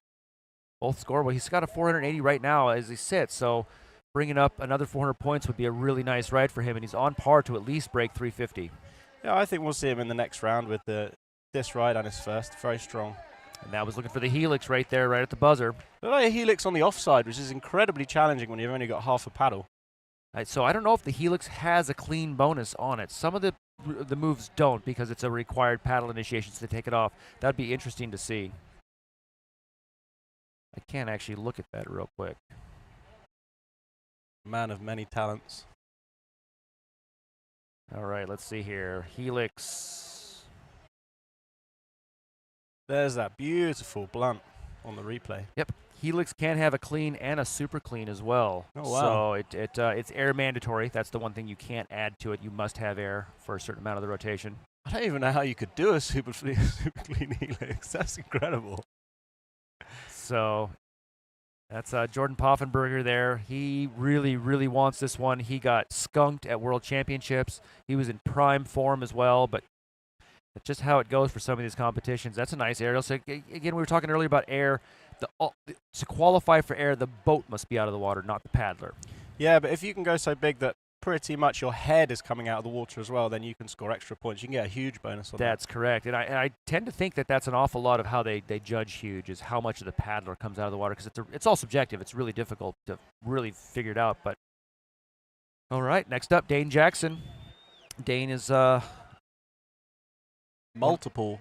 Speaker 2: Both score. Well, he's got a 480 right now as he sits, so bringing up another 400 points would be a really nice ride for him, and he's on par to at least break 350.
Speaker 3: Yeah, I think we'll see him in the next round with this ride on his first. Very strong.
Speaker 2: And that was looking for the helix right there, right at the buzzer.
Speaker 3: Looked like a helix on the offside, which is incredibly challenging when you've only got half a paddle.
Speaker 2: Right, so I don't know if the helix has a clean bonus on it. Some of the moves don't because it's a required paddle initiation to take it off. That'd be interesting to see. I can't actually look at that real quick.
Speaker 3: Man of many talents.
Speaker 2: All right, let's see here. Helix.
Speaker 3: There's that beautiful blunt on the replay.
Speaker 2: Yep. Helix can have a clean and a super clean as well.
Speaker 3: Oh, wow.
Speaker 2: So it's air mandatory. That's the one thing you can't add to it. You must have air for a certain amount of the rotation.
Speaker 3: I don't even know how you could do a super clean helix. That's incredible.
Speaker 2: So that's Jordan Poffenberger there. He really, really wants this one. He got skunked at World Championships. He was in prime form as well, but that's just how it goes for some of these competitions. That's a nice aerial. So again, we were talking earlier about air. To qualify for air, the boat must be out of the water, not the paddler.
Speaker 3: Yeah, but if you can go so big that pretty much your head is coming out of the water as well, then you can score extra points. You can get a huge bonus on that.
Speaker 2: That's correct. And I tend to think that that's an awful lot of how they judge huge, is how much of the paddler comes out of the water, because it's all subjective. It's really difficult to really figure it out. But all right, next up, Dane Jackson. Dane is
Speaker 3: multiple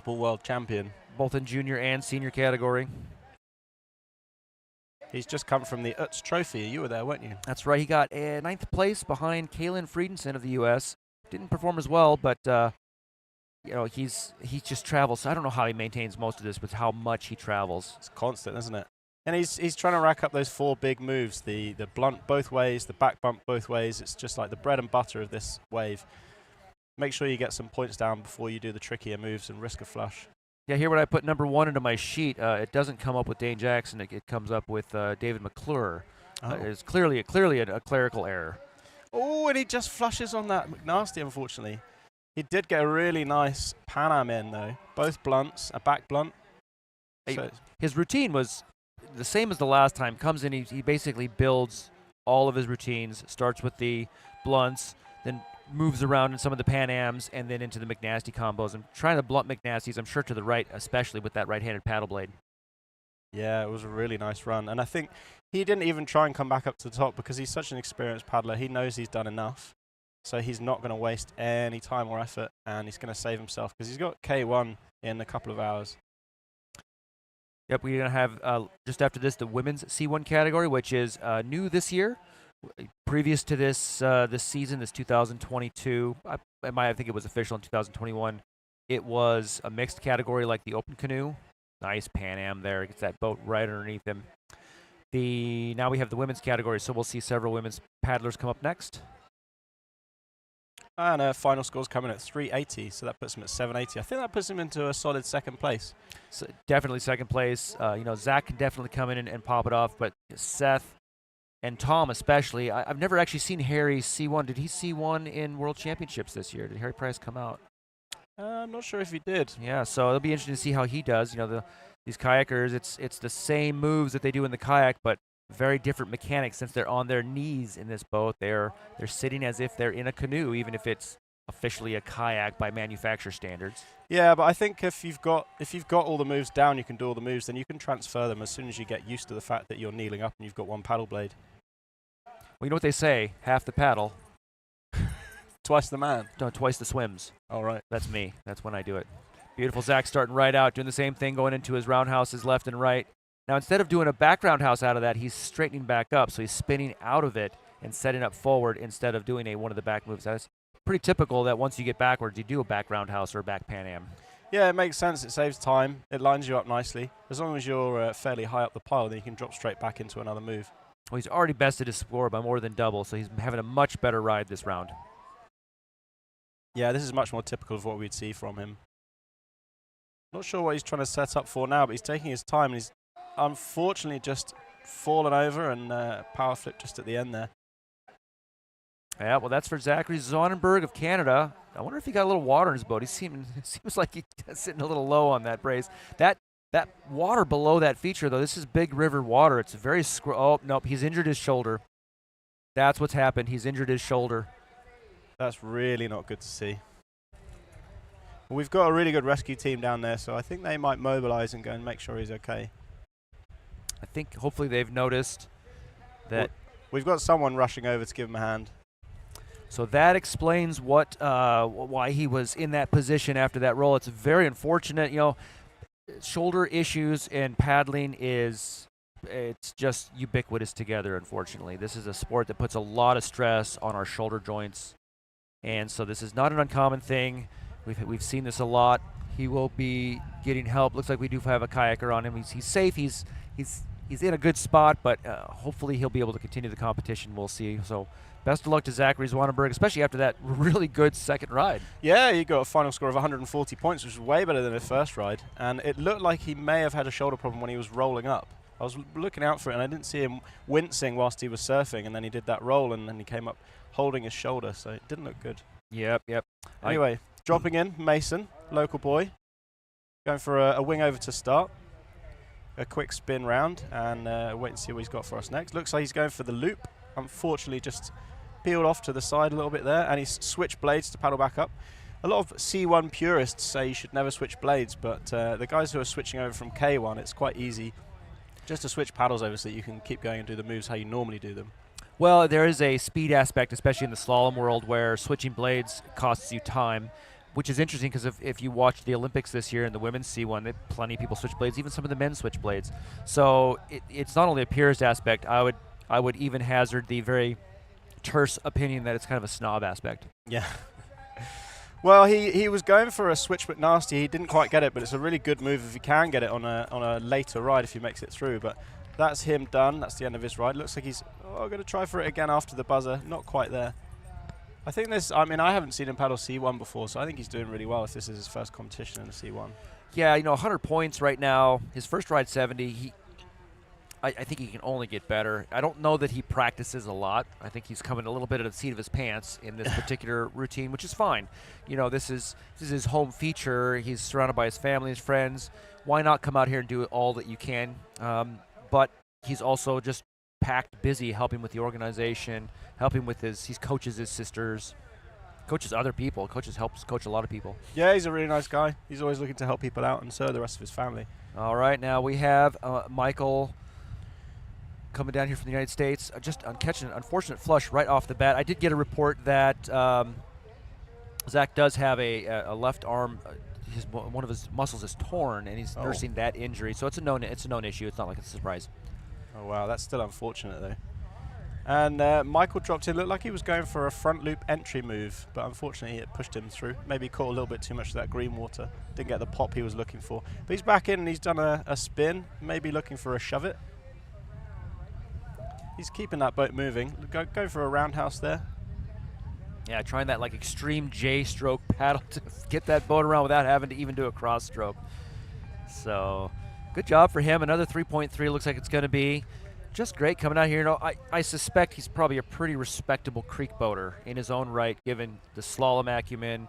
Speaker 3: world champion,
Speaker 2: both in junior and senior category.
Speaker 3: He's just come from the Utz Trophy. You were there, weren't you?
Speaker 2: That's right. He got 9th place behind Kalen Friedensen of the U.S. Didn't perform as well, but he just travels. So I don't know how he maintains most of this, but how much he travels.
Speaker 3: It's constant, isn't it? And he's trying to rack up those 4 big moves: the blunt both ways, the back bump both ways. It's just like the bread and butter of this wave. Make sure you get some points down before you do the trickier moves and risk a flush.
Speaker 2: Yeah, here when I put number 1 into my sheet, it doesn't come up with Dane Jackson. It comes up with David McClure.
Speaker 3: Oh.
Speaker 2: It's clearly a clerical error.
Speaker 3: Oh, and he just flushes on that McNasty, unfortunately. He did get a really nice Pan Am in, though. Both blunts, a back blunt.
Speaker 2: His routine was the same as the last time. Comes in, he basically builds all of his routines. Starts with the blunts, then moves around in some of the Pan Ams, and then into the McNasty combos. I'm trying to blunt McNasties, I'm sure, to the right, especially with that right-handed paddle blade.
Speaker 3: Yeah, it was a really nice run. And I think he didn't even try and come back up to the top because he's such an experienced paddler. He knows he's done enough. So he's not going to waste any time or effort, and he's going to save himself because he's got K1 in a couple of hours.
Speaker 2: Yep, we're going to have, just after this, the women's C1 category, which is new this year. Previous to this season, this 2022, I think it was official in 2021, it was a mixed category like the open canoe. Nice Pan Am there. Gets that boat right underneath him. Now we have the women's category, so we'll see several women's paddlers come up next.
Speaker 3: And final score's coming at 380, so that puts him at 780. I think that puts him into a solid second place.
Speaker 2: So definitely second place. Zach can definitely come in and pop it off, but Seth and Tom especially. I've never actually seen Harry C1. Did he C1 in World Championships this year? Did Harry Price come out?
Speaker 3: I'm not sure if he did.
Speaker 2: Yeah, so it'll be interesting to see how he does. The These kayakers, it's the same moves that they do in the kayak, but very different mechanics since they're on their knees in this boat. They're sitting as if they're in a canoe, even if it's officially a kayak by manufacturer standards.
Speaker 3: Yeah, but I think if you've got all the moves down, you can do all the moves. Then you can transfer them as soon as you get used to the fact that you're kneeling up and you've got one paddle blade.
Speaker 2: Well, you know what they say: half the paddle,
Speaker 3: Twice the man.
Speaker 2: no, twice the swims.
Speaker 3: All right.
Speaker 2: That's me. That's when I do it. Beautiful Zach starting right out, doing the same thing, going into his roundhouses left and right. Now, instead of doing a back roundhouse out of that, he's straightening back up, so he's spinning out of it and setting up forward instead of doing one of the back moves. That's pretty typical that once you get backwards, you do a back roundhouse or a back Pan Am.
Speaker 3: Yeah, it makes sense. It saves time. It lines you up nicely. As long as you're fairly high up the pile, then you can drop straight back into another move.
Speaker 2: Well, he's already bested his score by more than double, so he's having a much better ride this round.
Speaker 3: Yeah, this is much more typical of what we'd see from him. Not sure what he's trying to set up for now, but he's taking his time. And he's unfortunately just fallen over and power flipped just at the end there.
Speaker 2: Yeah, well, that's for Zachary Zwonnenberg of Canada. I wonder if he got a little water in his boat. He seems like he's sitting a little low on that brace. That water below that feature, though, this is big river water. It's very oh, nope, he's injured his shoulder. That's what's happened. He's injured his shoulder.
Speaker 3: That's really not good to see. Well, we've got a really good rescue team down there, so I think they might mobilize and go and make sure he's okay.
Speaker 2: I think hopefully they've noticed that.
Speaker 3: We've got someone rushing over to give him a hand.
Speaker 2: So that explains why he was in that position after that roll. It's very unfortunate. Shoulder issues and paddling it's just ubiquitous together, unfortunately. This is a sport that puts a lot of stress on our shoulder joints. And so this is not an uncommon thing. We've seen this a lot. He will be getting help. Looks like we do have a kayaker on him. He's safe. He's in a good spot, but hopefully he'll be able to continue the competition. We'll see. So best of luck to Zachary Zwonnenberg, especially after that really good second ride.
Speaker 3: Yeah, he got a final score of 140 points, which was way better than his first ride. And it looked like he may have had a shoulder problem when he was rolling up. I was looking out for it, and I didn't see him wincing whilst he was surfing, and then he did that roll, and then he came up holding his shoulder, so it didn't look good.
Speaker 2: Yep.
Speaker 3: Anyway, dropping in, Mason, local boy, going for a wing over to start. A quick spin round, and wait and see what he's got for us next. Looks like he's going for the loop. Unfortunately, just peeled off to the side a little bit there, and he's switched blades to paddle back up. A lot of C1 purists say you should never switch blades, but the guys who are switching over from K1, it's quite easy just to switch paddles over so that you can keep going and do the moves how you normally do them.
Speaker 2: Well, there is a speed aspect, especially in the slalom world, where switching blades costs you time, which is interesting because if you watch the Olympics this year in the women's C1, plenty of people switch blades. Even some of the men switch blades. So it's not only a purist aspect. I would even hazard the very terse opinion that it's kind of a snob aspect.
Speaker 3: Yeah. Well, he was going for a switch but nasty. He didn't quite get it, but it's a really good move if he can get it on a later ride if he makes it through. But that's him done. That's the end of his ride. Looks like he's going to try for it again after the buzzer. Not quite there. I think I haven't seen him paddle C1 before, so I think he's doing really well if this is his first competition in the C1.
Speaker 2: Yeah, 100 points right now. His first ride 70. I think he can only get better. I don't know that he practices a lot. I think he's coming a little bit at the seat of his pants in this particular routine, which is fine. This is his home feature. He's surrounded by his family, his friends. Why not come out here and do all that you can? But he's also just packed busy helping with the organization, helping with he coaches his sisters, coaches other people, helps coach a lot of people.
Speaker 3: Yeah, he's a really nice guy. He's always looking to help people out, and so are the rest of his family.
Speaker 2: All right, now we have Michael coming down here from the United States, just catching an unfortunate flush right off the bat. I did get a report that Zach does have a left arm. One of his muscles is torn, and he's nursing that injury. So it's a known issue. It's not like it's a surprise.
Speaker 3: Oh wow, that's still unfortunate though. And Michael dropped in. Looked like he was going for a front loop entry move, but unfortunately it pushed him through. Maybe caught a little bit too much of that green water. Didn't get the pop he was looking for. But he's back in and he's done a spin, maybe looking for a shove it. He's keeping that boat moving. Go for a roundhouse there.
Speaker 2: Yeah, trying that extreme J-stroke paddle to get that boat around without having to even do a cross stroke. So good job for him. Another 3.3 looks like it's going to be. Just great coming out here. I suspect he's probably a pretty respectable creek boater in his own right, given the slalom acumen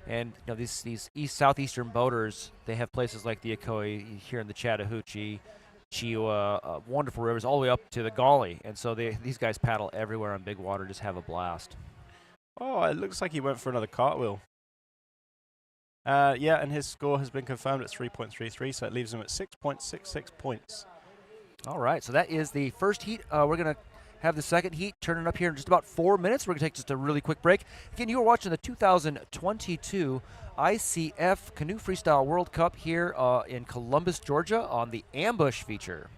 Speaker 2: And these southeastern boaters, they have places like the Ocoee here in the Chattahoochee, Chihuahua, wonderful rivers all the way up to the Gauley, and so these guys paddle everywhere on big water, just have a blast.
Speaker 3: Oh, it looks like he went for another cartwheel. Yeah, and his score has been confirmed at 3.33, so it leaves him at 6.66 points.
Speaker 2: All right, so that is the first heat. We're going to have the second heat turning up here in just about 4 minutes. We're going to take just a really quick break. Again, you are watching the 2022 ICF Canoe Freestyle World Cup here in Columbus, Georgia on the Ambush feature.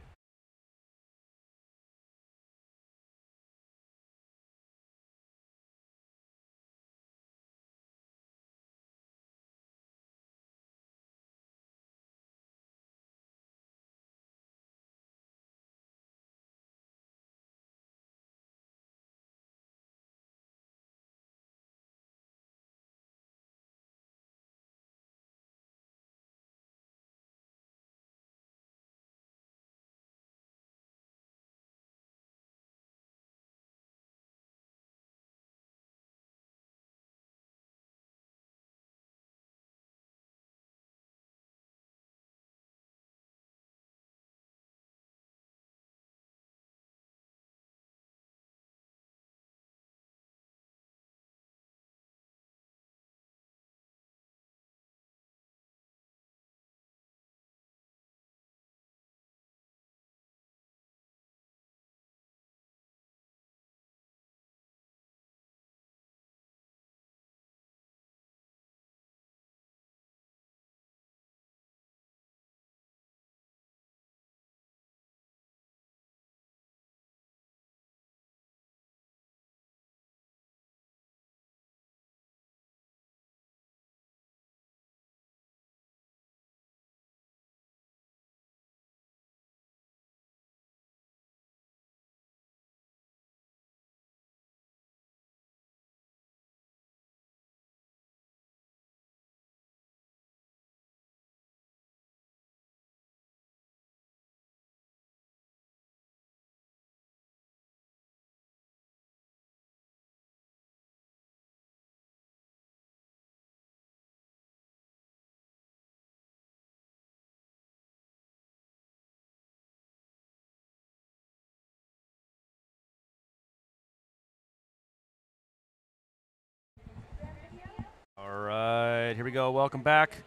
Speaker 2: All right, here we go. Welcome back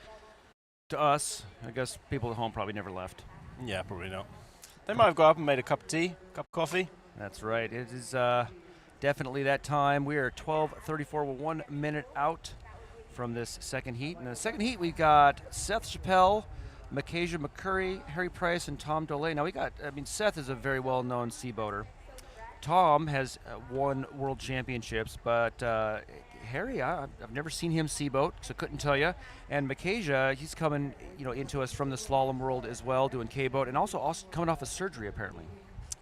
Speaker 2: to us. I guess people at home probably never left.
Speaker 3: Yeah, probably not. They might have got up and made a cup of tea, cup of coffee.
Speaker 2: That's right. It is definitely that time. We are 12:34. We're 1 minute out from this second heat. In the second heat, we've got Seth Chappelle, Micajah McCurry, Harry Price, and Tom Dolay. Now, Seth is a very well-known sea boater. Tom has won world championships, but Harry, I've never seen him sea boat, so couldn't tell you. And Micajah, he's coming, into us from the slalom world as well, doing K-boat, and also coming off of surgery apparently.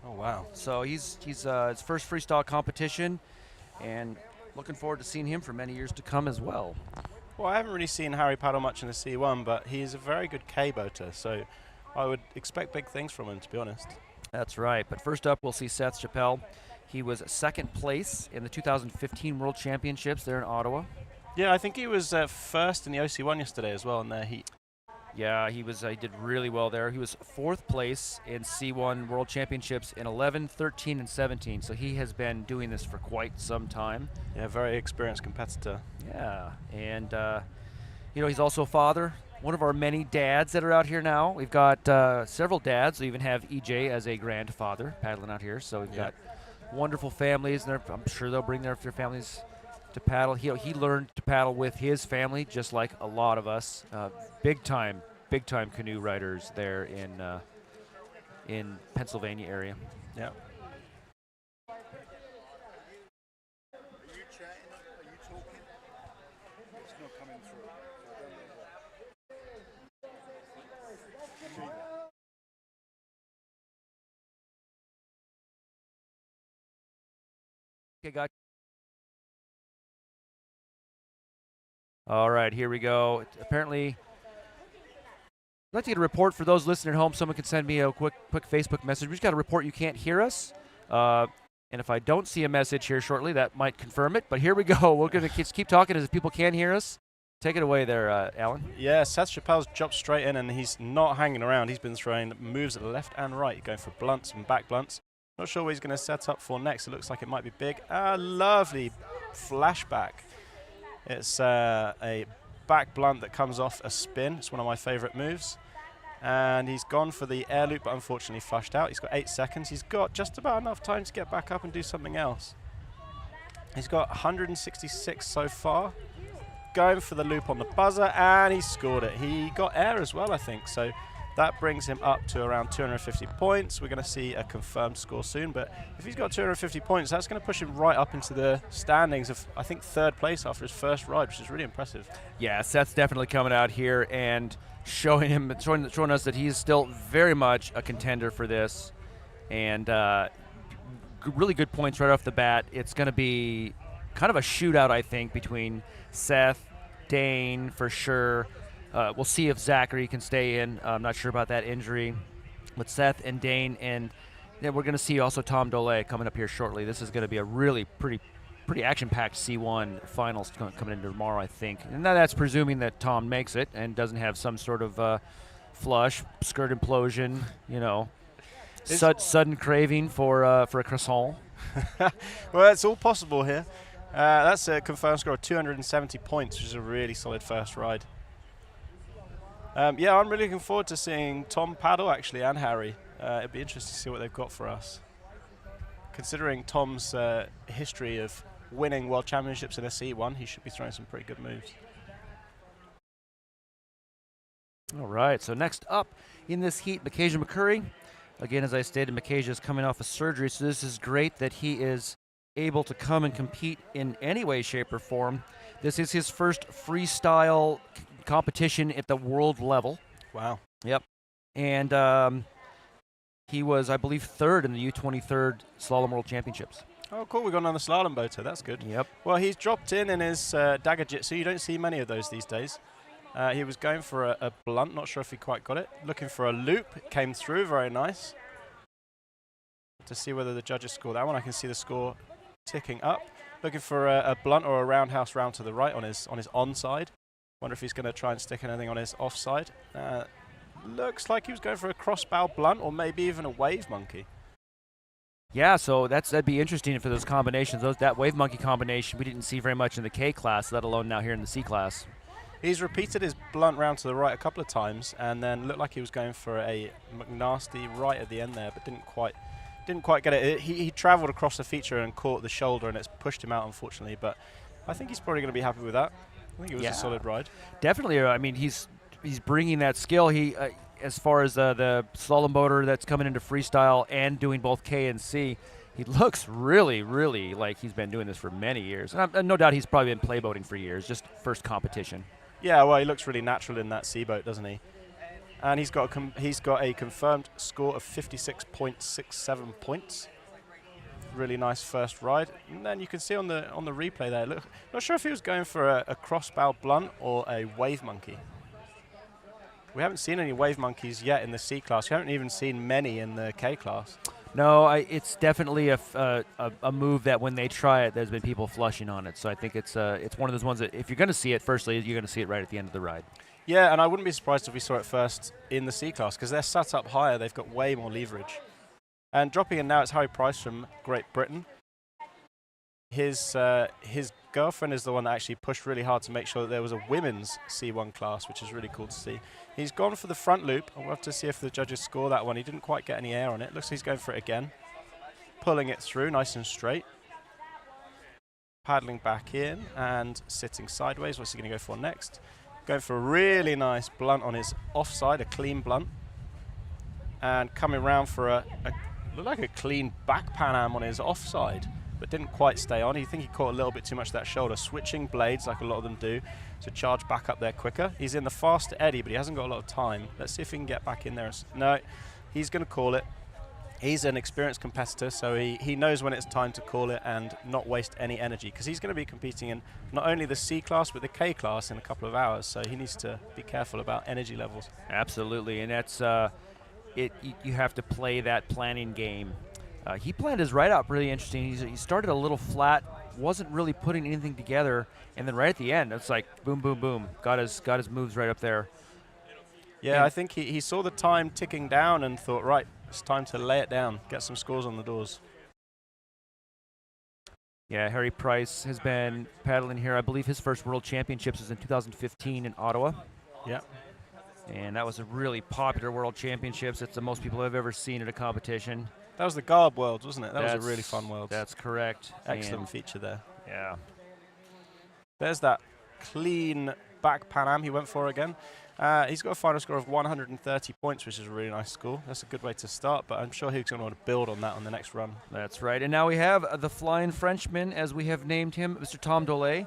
Speaker 3: Oh wow!
Speaker 2: So he's his first freestyle competition, and looking forward to seeing him for many years to come as well.
Speaker 3: Well, I haven't really seen Harry paddle much in the C1, but he's a very good K-boater, so I would expect big things from him, to be honest.
Speaker 2: That's right. But first up, we'll see Seth Chappelle. He was second place in the 2015 World Championships there in Ottawa.
Speaker 3: Yeah, I think he was first in the OC1 yesterday as well in their heat.
Speaker 2: Yeah, he did really well there. He was fourth place in C1 World Championships in 11, 13, and 17. So he has been doing this for quite some time.
Speaker 3: Yeah, very experienced competitor.
Speaker 2: Yeah, and he's also a father. One of our many dads that are out here now. We've got several dads. We even have EJ as a grandfather paddling out here. So we've got wonderful families, and I'm sure they'll bring their families to paddle. He learned to paddle with his family, just like a lot of us. Big time canoe riders there in Pennsylvania area.
Speaker 3: Yeah.
Speaker 2: Okay, got. All right, here we go. Apparently, I'd like to get a report for those listening at home. Someone can send me a quick Facebook message. We just got a report you can't hear us. And if I don't see a message here shortly, that might confirm it. But here we go. We're going to keep talking as if people can hear us. Take it away there, Alan.
Speaker 3: Yeah, Seth Chappelle's jumped straight in, and he's not hanging around. He's been throwing moves at the left and right, going for blunts and back blunts. Not sure what he's going to set up for next. It looks like it might be big. Lovely flashback. It's a back blunt that comes off a spin. It's one of my favorite moves. And he's gone for the air loop, but unfortunately flushed out. He's got 8 seconds. He's got just about enough time to get back up and do something else. He's got 166 so far. Going for the loop on the buzzer, and he scored it. He got air as well, I think. So that brings him up to around 250 points. We're going to see a confirmed score soon, but if he's got 250 points, that's going to push him right up into the standings of, I think, 3rd place after his first ride, which is really impressive.
Speaker 2: Yeah, Seth's definitely coming out here and showing us that he's still very much a contender for this, and really good points right off the bat. It's going to be kind of a shootout, I think, between Seth, Dane for sure. We'll see if Zachary can stay in. I'm not sure about that injury. But Seth and Dane, and then we're going to see also Tom Dolay coming up here shortly. This is going to be a really pretty action-packed C1 finals coming in tomorrow, I think. And now that's presuming that Tom makes it and doesn't have some sort of flush, skirt implosion, sudden craving for a croissant.
Speaker 3: Well, it's all possible here. That's a confirmed score of 270 points, which is a really solid first ride. Yeah, I'm really looking forward to seeing Tom paddle, actually, and Harry. It'd be interesting to see what they've got for us. Considering Tom's history of winning world championships in a C1, he should be throwing some pretty good moves.
Speaker 2: All right, so next up in this heat, Mickasia McCurry. Again, as I stated, Mickasia is coming off a surgery, so this is great that he is able to come and compete in any way, shape, or form. This is his first freestyle competition at the world level.
Speaker 3: Wow.
Speaker 2: Yep. And he was, I believe, 3rd in the U23 Slalom World Championships.
Speaker 3: Oh, cool. We've got another slalom boater. That's good.
Speaker 2: Yep.
Speaker 3: Well, he's dropped in his dagger jitsu. You don't see many of those these days. He was going for a blunt. Not sure if he quite got it. Looking for a loop. It came through. Very nice. To see whether the judges score that one. I can see the score ticking up. Looking for a blunt or a roundhouse round to the right on his onside. Wonder if he's going to try and stick anything on his offside. Looks like he was going for a crossbow blunt or maybe even a wave monkey.
Speaker 2: Yeah, so that'd be interesting for those combinations. That wave monkey combination we didn't see very much in the K class, let alone now here in the C class.
Speaker 3: He's repeated his blunt round to the right a couple of times, and then looked like he was going for a McNasty right at the end there, but didn't quite get it. He travelled across the feature and caught the shoulder, and it's pushed him out, unfortunately. But I think he's probably going to be happy with that. I think it was a solid ride.
Speaker 2: Definitely. I mean, he's bringing that skill. He, as far as the slalom boater that's coming into freestyle and doing both K and C, he looks really, really like he's been doing this for many years. And no doubt he's probably been playboating for years, just first competition.
Speaker 3: Yeah, well, he looks really natural in that C boat, doesn't he? And he's got a confirmed score of 56.67 points. Really nice first ride. And then you can see on the replay there, look, not sure if he was going for a crossbow blunt or a wave monkey. We haven't seen any wave monkeys yet in the C class. We haven't even seen many in the K class.
Speaker 2: No, it's definitely a move that when they try it, there's been people flushing on it. So I think it's one of those ones that if you're going to see it, firstly, you're going to see it right at the end of the ride.
Speaker 3: Yeah, and I wouldn't be surprised if we saw it first in the C class because they're set up higher. They've got way more leverage. And dropping in now, it's Harry Price from Great Britain. His girlfriend is the one that actually pushed really hard to make sure that there was a women's C1 class, which is really cool to see. He's gone for the front loop. I'll have to see if the judges score that one. He didn't quite get any air on it. Looks like he's going for it again. Pulling it through nice and straight. Paddling back in and sitting sideways. What's he going to go for next? Going for a really nice blunt on his offside, a clean blunt. And coming round for looked like a clean back Pan Am on his offside, but didn't quite stay on. I think he caught a little bit too much of that shoulder. Switching blades like a lot of them do to charge back up there quicker. He's in the faster eddy, but he hasn't got a lot of time. Let's see if he can get back in there. No, he's going to call it. He's an experienced competitor, so he knows when it's time to call it and not waste any energy, because he's going to be competing in not only the C class but the K class in a couple of hours, so he needs to be careful about energy levels.
Speaker 2: Absolutely, and that's you have to play that planning game. He planned his ride out really interesting. He started a little flat wasn't really putting anything together. And then right at the end, it's like boom, boom, boom. Got his moves right up there.
Speaker 3: Yeah, I think he saw the time ticking down and thought, right, it's time to lay it down, get some scores on the doors.
Speaker 2: Yeah, Harry Price has been paddling here. I believe his first World Championships was in 2015 in Ottawa.
Speaker 3: Yeah.
Speaker 2: And that was a really popular World Championships. It's the most people I've ever seen at a competition.
Speaker 3: That was the Garb Worlds, wasn't it? That was a really fun World.
Speaker 2: That's correct.
Speaker 3: Excellent feature there.
Speaker 2: Yeah.
Speaker 3: There's that clean back Pan Am he went for again. He's got a final score of 130 points, which is a really nice score. That's a good way to start, but I'm sure he's going to want to build on that on the next run.
Speaker 2: That's right. And now we have the Flying Frenchman, as we have named him, Mr. Tom Dolay.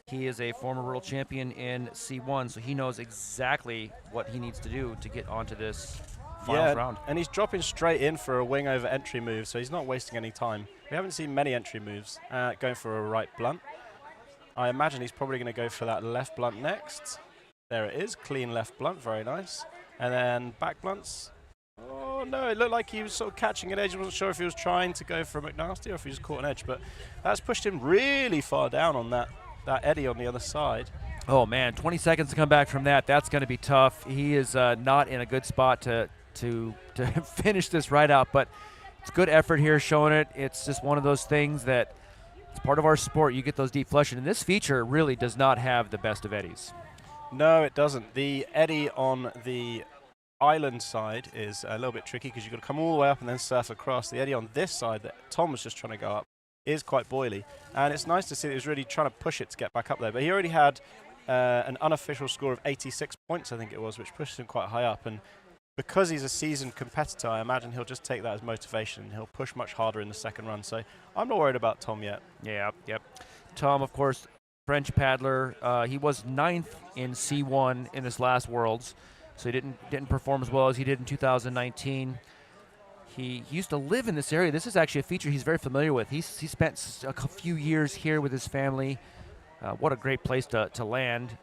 Speaker 2: He is a former world champion in C1, so he knows exactly what he needs to do to get onto this finals round.
Speaker 3: And he's dropping straight in for a wing over entry move, so he's not wasting any time. We haven't seen many entry moves going for a right blunt. I imagine he's probably going to go for that left blunt next. There it is, clean left blunt, very nice. And then back blunts. Oh no, it looked like he was sort of catching an edge. I wasn't sure if he was trying to go for a McNasty or if he just caught an edge, but that's pushed him really far down on that eddy on the other side.
Speaker 2: Oh man, 20 seconds to come back from that. That's going to be tough. He is not in a good spot to finish this right out, but it's good effort here showing it. It's just one of those things that it's part of our sport. You get those deep flushes, and this feature really does not have the best of eddies.
Speaker 3: No, it doesn't. The eddy on the island side is a little bit tricky because you've got to come all the way up and then surf across. The eddy on this side that Tom was just trying to go up is quite boily. And it's nice to see that he was really trying to push it to get back up there. But he already had an unofficial score of 86 points, I think it was, which pushed him quite high up. And because he's a seasoned competitor, I imagine he'll just take that as motivation. And he'll push much harder in the second run. So I'm not worried about Tom yet.
Speaker 2: Yeah, yep. Tom, of course, French paddler. He was 9th in C1 in his last Worlds, so he didn't perform as well as he did in 2019. He used to live in this area. This is actually a feature he's very familiar with. He spent a few years here with his family. What a great place to land.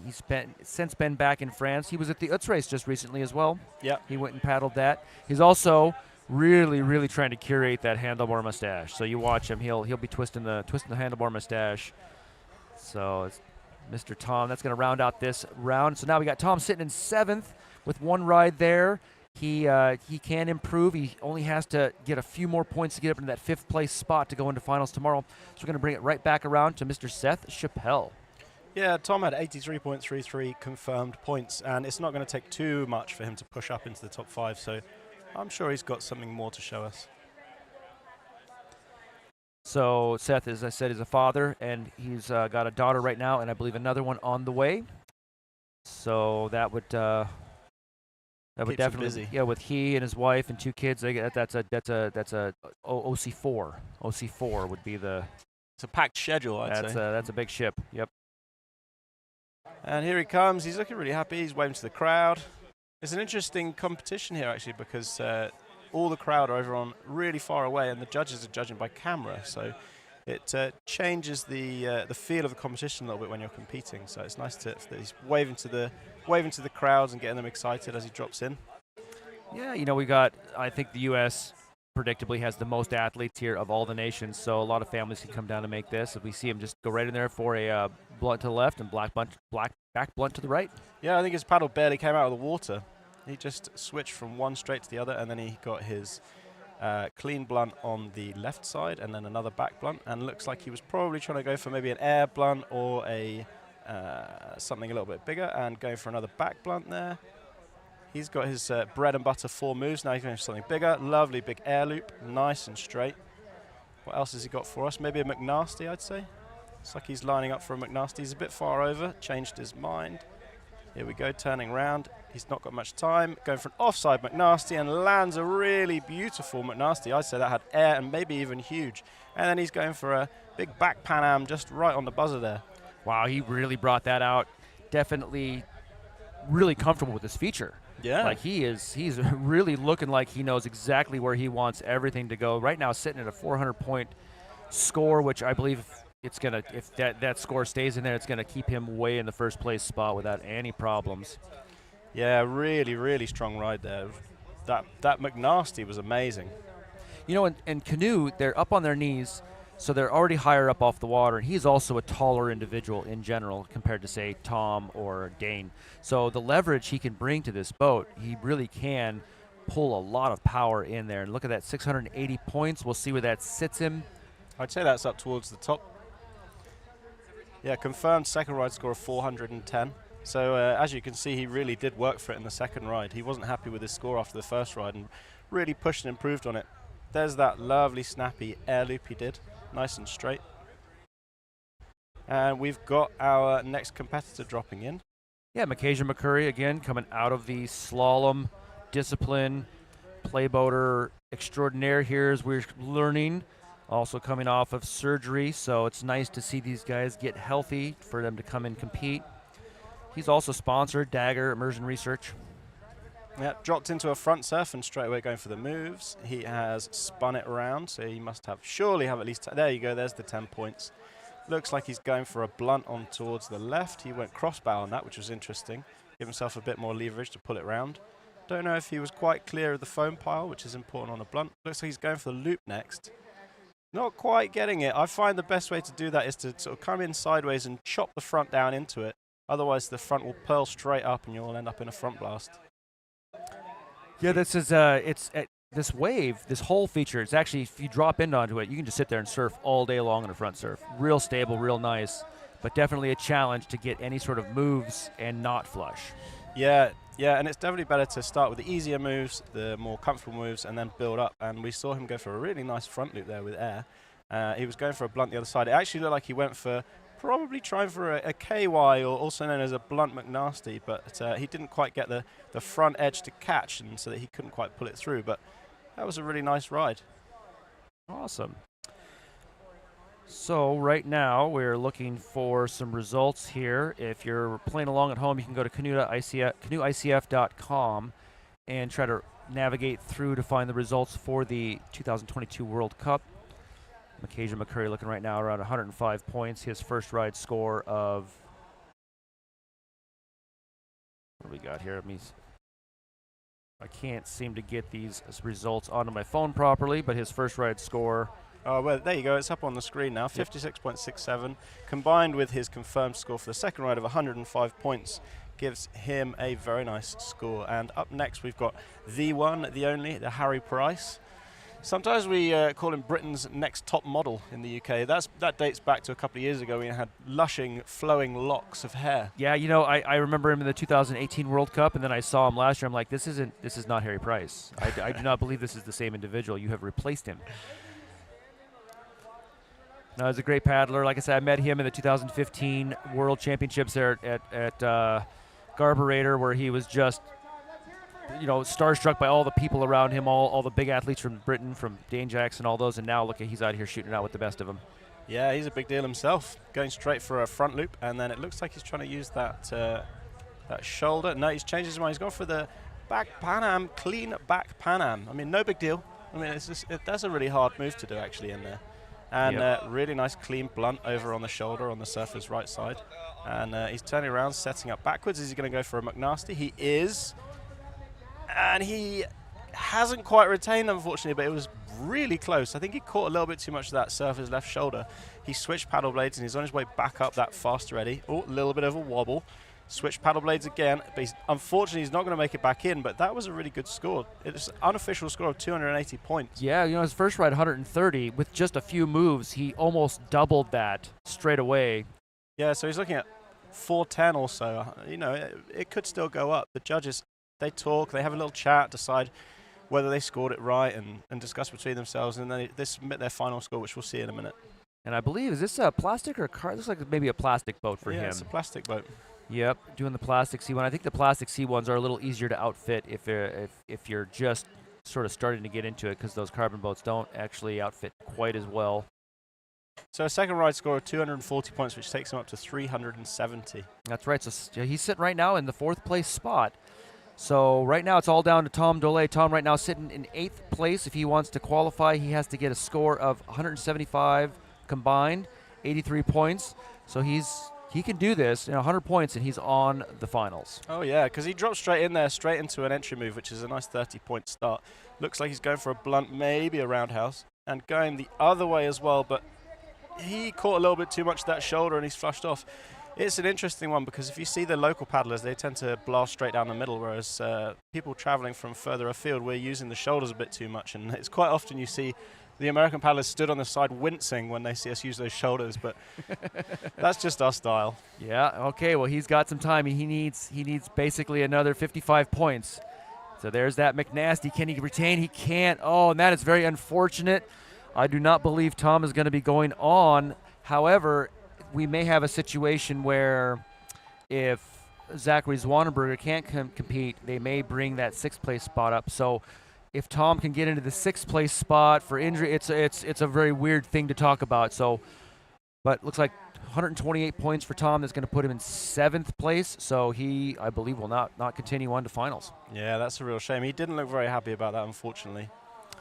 Speaker 2: He's since been back in France. He was at the Utz race just recently as well.
Speaker 3: Yeah.
Speaker 2: He went and paddled that. He's also really trying to curate that handlebar mustache. So you watch him, he'll be twisting the handlebar mustache. So it's Mr. Tom. That's going to round out this round. So now we got Tom sitting in 7th with one ride there. He can improve. He only has to get a few more points to get up into that 5th place spot to go into finals tomorrow. So we're going to bring it right back around to Mr. Seth Chappelle.
Speaker 3: Yeah, Tom had 83.33 confirmed points, and it's not going to take too much for him to push up into the top 5. So I'm sure he's got something more to show us.
Speaker 2: So Seth, as I said, is a father, and he's got a daughter right now, and I believe another one on the way. So that would definitely
Speaker 3: busy.
Speaker 2: Yeah, with he and his wife and 2 kids, that's a OC4. OC4 would be the.
Speaker 3: It's a packed schedule, I'd say.
Speaker 2: That's a big ship. Yep.
Speaker 3: And here he comes. He's looking really happy. He's waving to the crowd. It's an interesting competition here, actually, because all the crowd are over on really far away, and the judges are judging by camera. So it changes the feel of the competition a little bit when you're competing. So it's nice that he's waving to the crowds and getting them excited as he drops in.
Speaker 2: Yeah, we got. I think the U.S. predictably has the most athletes here of all the nations. So a lot of families can come down to make this. If we see him just go right in there for a blunt to the left and back blunt to the right.
Speaker 3: Yeah, I think his paddle barely came out of the water. He just switched from one straight to the other, and then he got his clean blunt on the left side and then another back blunt, and looks like he was probably trying to go for maybe an air blunt or a something a little bit bigger, and going for another back blunt there. He's got his bread and butter 4 moves. Now he's going for something bigger. Lovely big air loop, nice and straight. What else has he got for us? Maybe a McNasty, I'd say. Looks like he's lining up for a McNasty. He's a bit far over, changed his mind. Here we go, turning round. He's not got much time. Going for an offside McNasty and lands a really beautiful McNasty. I'd say that had air and maybe even huge. And then he's going for a big back Pan Am just right on the buzzer there.
Speaker 2: Wow, he really brought that out. Definitely really comfortable with this feature.
Speaker 3: Yeah.
Speaker 2: Like he's really looking like he knows exactly where he wants everything to go. Right now sitting at a 400-point score, which I believe it's going to, if that score stays in there, it's going to keep him way in the first place spot without any problems.
Speaker 3: Yeah, really strong ride there. That McNasty was amazing.
Speaker 2: In canoe, they're up on their knees. So they're already higher up off the water, and he's also a taller individual in general compared to, say, Tom or Dane. So the leverage he can bring to this boat, he really can pull a lot of power in there. And look at that, 680 points. We'll see where that sits him.
Speaker 3: I'd say that's up towards the top. Yeah, confirmed second ride score of 410. So as you can see, he really did work for it in the second ride. He wasn't happy with his score after the first ride and really pushed and improved on it. There's that lovely snappy air loop he did, nice and straight. And we've got our next competitor dropping in.
Speaker 2: Yeah, McKay again coming out of the slalom discipline, playboater extraordinaire here as we're learning. Also coming off of surgery, so it's nice to see these guys get healthy for them to come and compete. He's also sponsored Dagger Immersion Research.
Speaker 3: Yep, dropped into a front surf and straight away going for the moves. He has spun it around, so he must have surely have at least, there you go, there's the 10 points. Looks like he's going for a blunt on towards the left. He went crossbow on that, which was interesting. Give himself a bit more leverage to pull it round. Don't know if he was quite clear of the foam pile, which is important on a blunt. Looks like he's going for the loop next. Not quite getting it. I find the best way to do that is to sort of come in sideways and chop the front down into it. Otherwise, the front will pearl straight up and you'll end up in a front blast.
Speaker 2: Yeah, this is this wave, this whole feature. It's actually, if you drop in onto it, you can just sit there and surf all day long on a front surf. Real stable, real nice, but definitely a challenge to get any sort of moves and not flush.
Speaker 3: Yeah, and it's definitely better to start with the easier moves, the more comfortable moves, and then build up. And we saw him go for a really nice front loop there with air. He was going for a blunt the other side. It actually looked like he went for probably trying for a KY, or also known as a blunt McNasty, but he didn't quite get the front edge to catch, and so that he couldn't quite pull it through. But that was a really nice ride.
Speaker 2: Awesome. So right now we're looking for some results here. If you're playing along at home, you can go to canoeicf.com and try to navigate through to find the results for the 2022 World Cup. McCurry looking right now around 105 points. His first ride score of, what do we got here? I can't seem to get these results onto my phone properly, but his first ride score.
Speaker 3: Oh, well, there you go. It's up on the screen now. 56.67, combined with his confirmed score for the second ride of 105 points, gives him a very nice score. And up next, we've got the one, the only, the Harry Price. Sometimes we call him Britain's next top model in the UK. That dates back to a couple of years ago when he had lushing, flowing locks of hair.
Speaker 2: Yeah, you know, I remember him in the 2018 World Cup, and then I saw him last year. I'm like, this is not Harry Price. I do not believe this is the same individual. You have replaced him. No, he's a great paddler. Like I said, I met him in the 2015 World Championships there at Garburator, where he was just, you know, starstruck by all the people around him, all the big athletes from Britain, from Dane Jackson, all those, and now look, he's out here shooting it out with the best of them.
Speaker 3: Yeah, he's a big deal himself. Going straight for a front loop, and then it looks like he's trying to use that shoulder. No, he's changed his mind. He's gone for the back Pan Am, clean back Pan Am. I mean, no big deal. I mean, that's a really hard move to do actually in there. And
Speaker 2: yep.
Speaker 3: Really nice clean blunt over on the shoulder on the surfer's right side. And he's turning around, setting up backwards. Is he going to go for a McNasty? He is. And he hasn't quite retained, unfortunately, but it was really close. I think he caught a little bit too much of that surfer's left shoulder. He switched paddle blades, and he's on his way back up that faster eddy. Oh, a little bit of a wobble. Switch paddle blades again, but unfortunately he's not going to make it back in, but that was a really good score. It's an unofficial score of 280 points.
Speaker 2: Yeah, you know, his first ride 130, with just a few moves, he almost doubled that straight away.
Speaker 3: Yeah, so he's looking at 410 or so. You know, it could still go up. The judges, they talk, they have a little chat, decide whether they scored it right, and discuss between themselves, and then they submit their final score, which we'll see in a minute.
Speaker 2: And I believe, is this a plastic or a car? It looks like maybe a plastic boat for him.
Speaker 3: Yeah, it's a plastic boat.
Speaker 2: Yep, doing the plastic C1. I think the plastic C1s are a little easier to outfit if you're just sort of starting to get into it, because those carbon boats don't actually outfit quite as well.
Speaker 3: So a second ride score of 240 points, which takes him up to 370.
Speaker 2: That's right. So he's sitting right now in the 4th place spot. So right now it's all down to Tom Dolay. Tom right now sitting in 8th place. If he wants to qualify, he has to get a score of 175 combined, 83 points. So he can do this in 100 points, and he's on the finals.
Speaker 3: Oh, yeah, because he dropped straight in there, straight into an entry move, which is a nice 30-point start. Looks like he's going for a blunt, maybe a roundhouse, and going the other way as well, but he caught a little bit too much of that shoulder and he's flushed off. It's an interesting one because if you see the local paddlers, they tend to blast straight down the middle, whereas people traveling from further afield, we're using the shoulders a bit too much. And it's quite often you see the American paddlers stood on the side wincing when they see us use those shoulders, but that's just our style.
Speaker 2: Yeah, okay, well, he's got some time. He needs basically another 55 points. So there's that McNasty. Can he retain? He can't. Oh, and that is very unfortunate. I do not believe Tom is going to be going on. However, we may have a situation where if Zachary Zwonnenberger can't compete, they may bring that 6th place spot up. So if Tom can get into the 6th place spot for injury, it's a very weird thing to talk about. So, but looks like 128 points for Tom. That's going to put him in 7th place. So he, I believe, will not continue on to finals.
Speaker 3: Yeah, that's a real shame. He didn't look very happy about that, unfortunately.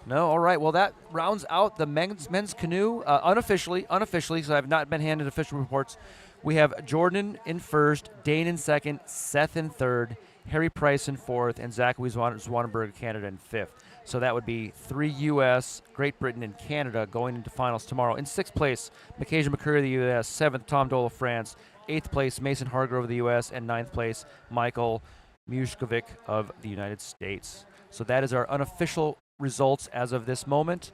Speaker 2: No, all right. Well, that rounds out the men's canoe unofficially, because I have not been handed official reports. We have Jordan in 1st, Dane in 2nd, Seth in 3rd, Harry Price in 4th, and Zachary Zwonnenberg, Canada, in 5th. So that would be 3 U.S., Great Britain, and Canada going into finals tomorrow. In 6th place, Mackenzie McCurry of the U.S., 7th, Tom Dole of France, 8th place, Mason Hargrove of the U.S., and 9th place, Michael Mushkovic of the United States. So that is our unofficial results as of this moment.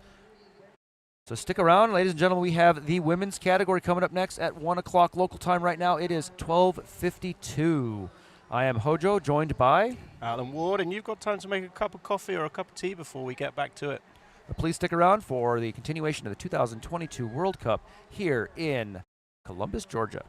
Speaker 2: So stick around, ladies and gentlemen. We have the women's category coming up next at 1 o'clock local time right now. It is 12:52. I am Hojo, joined by
Speaker 3: Alan Ward, and you've got time to make a cup of coffee or a cup of tea before we get back to it.
Speaker 2: Please stick around for the continuation of the 2022 World Cup here in Columbus, Georgia.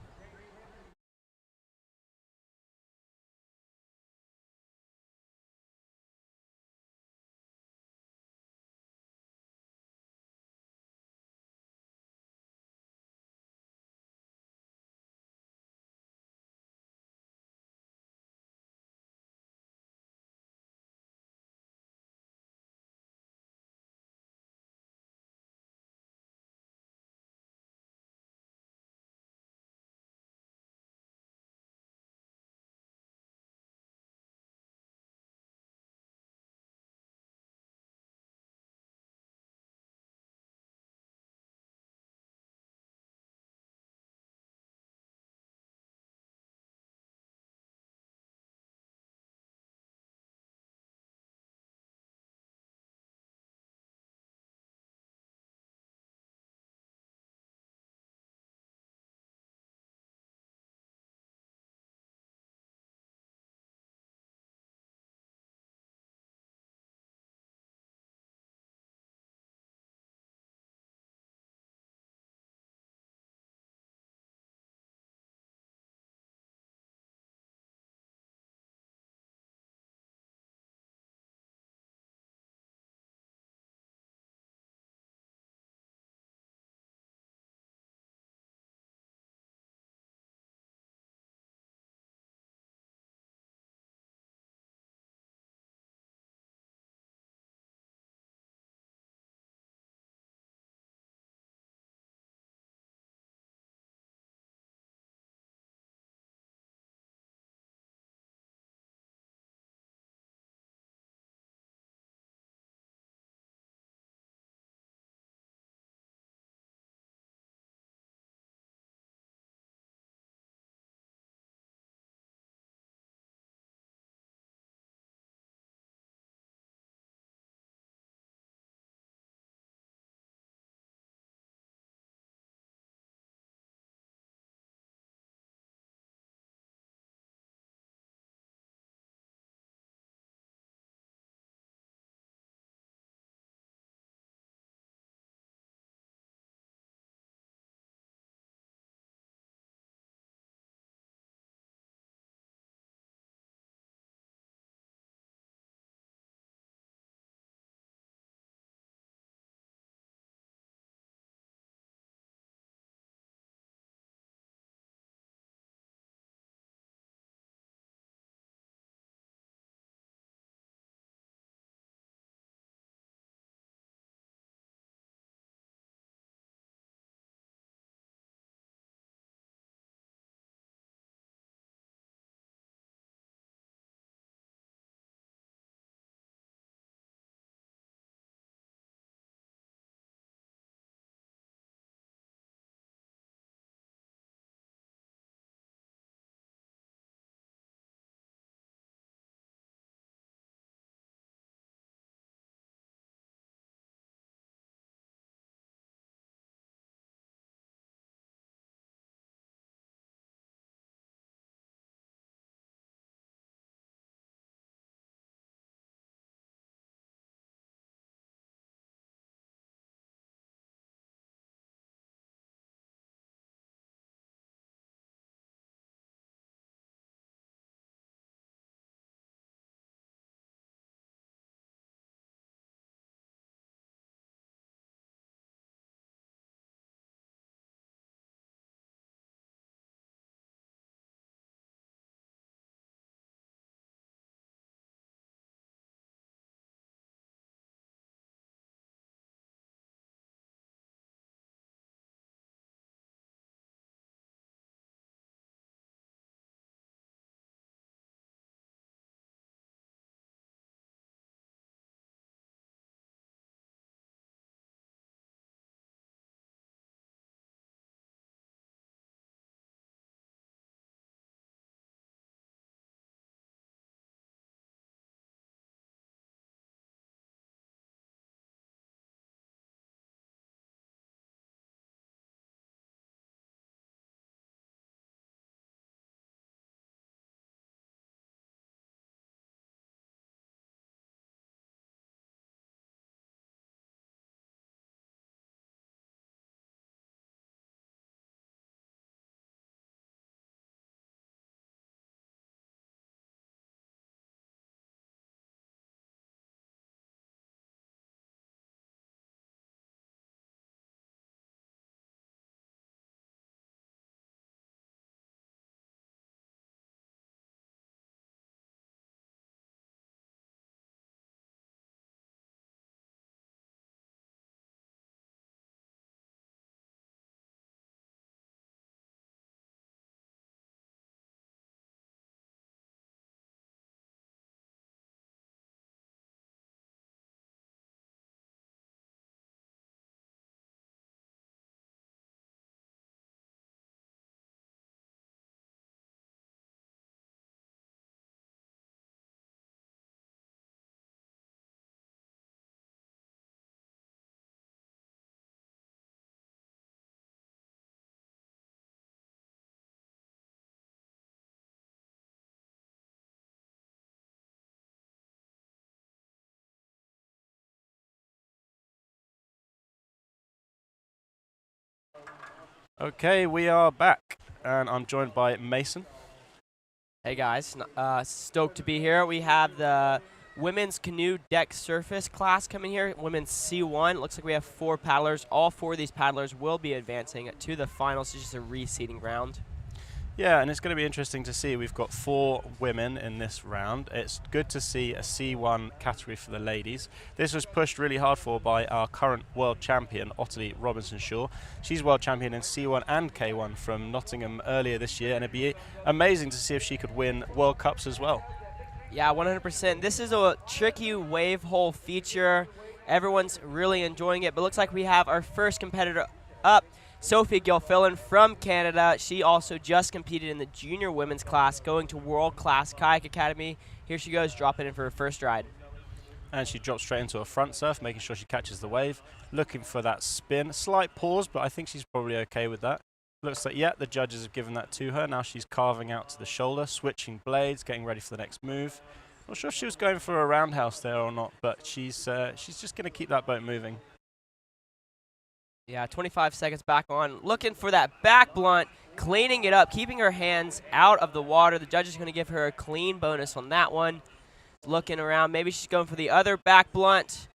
Speaker 3: Okay, we are back, and I'm joined by Mason.
Speaker 1: Hey guys, stoked to be here. We have the women's canoe deck surface class coming here, women's C1. Looks like we have 4 paddlers. All 4 of these paddlers will be advancing to the finals. It's just a reseeding round.
Speaker 3: Yeah, and it's going to be interesting to see. We've got 4 women in this round. It's good to see a C1 category for the ladies. This was pushed really hard for by our current world champion, Ottilie Robinson-Shaw. She's world champion in C1 and K1 from Nottingham earlier this year, and it'd be amazing to see if she could win World Cups as well.
Speaker 1: Yeah, 100%. This is a tricky wave hole feature. Everyone's really enjoying it, but looks like we have our first competitor up. Sophie Gelfillen from Canada. She also just competed in the junior women's class, going to World Class Kayak Academy. Here she goes, dropping in for her first ride.
Speaker 3: And she drops straight into a front surf, making sure she catches the wave, looking for that spin. Slight pause, but I think she's probably okay with that. Looks like, yeah, the judges have given that to her. Now she's carving out to the shoulder, switching blades, getting ready for the next move. Not sure if she was going for a roundhouse there or not, but she's just going to keep that boat moving.
Speaker 1: Yeah, 25 seconds back on. Looking for that back blunt, cleaning it up, keeping her hands out of the water. The judge is going to give her a clean bonus on that one. Looking around. Maybe she's going for the other back blunt.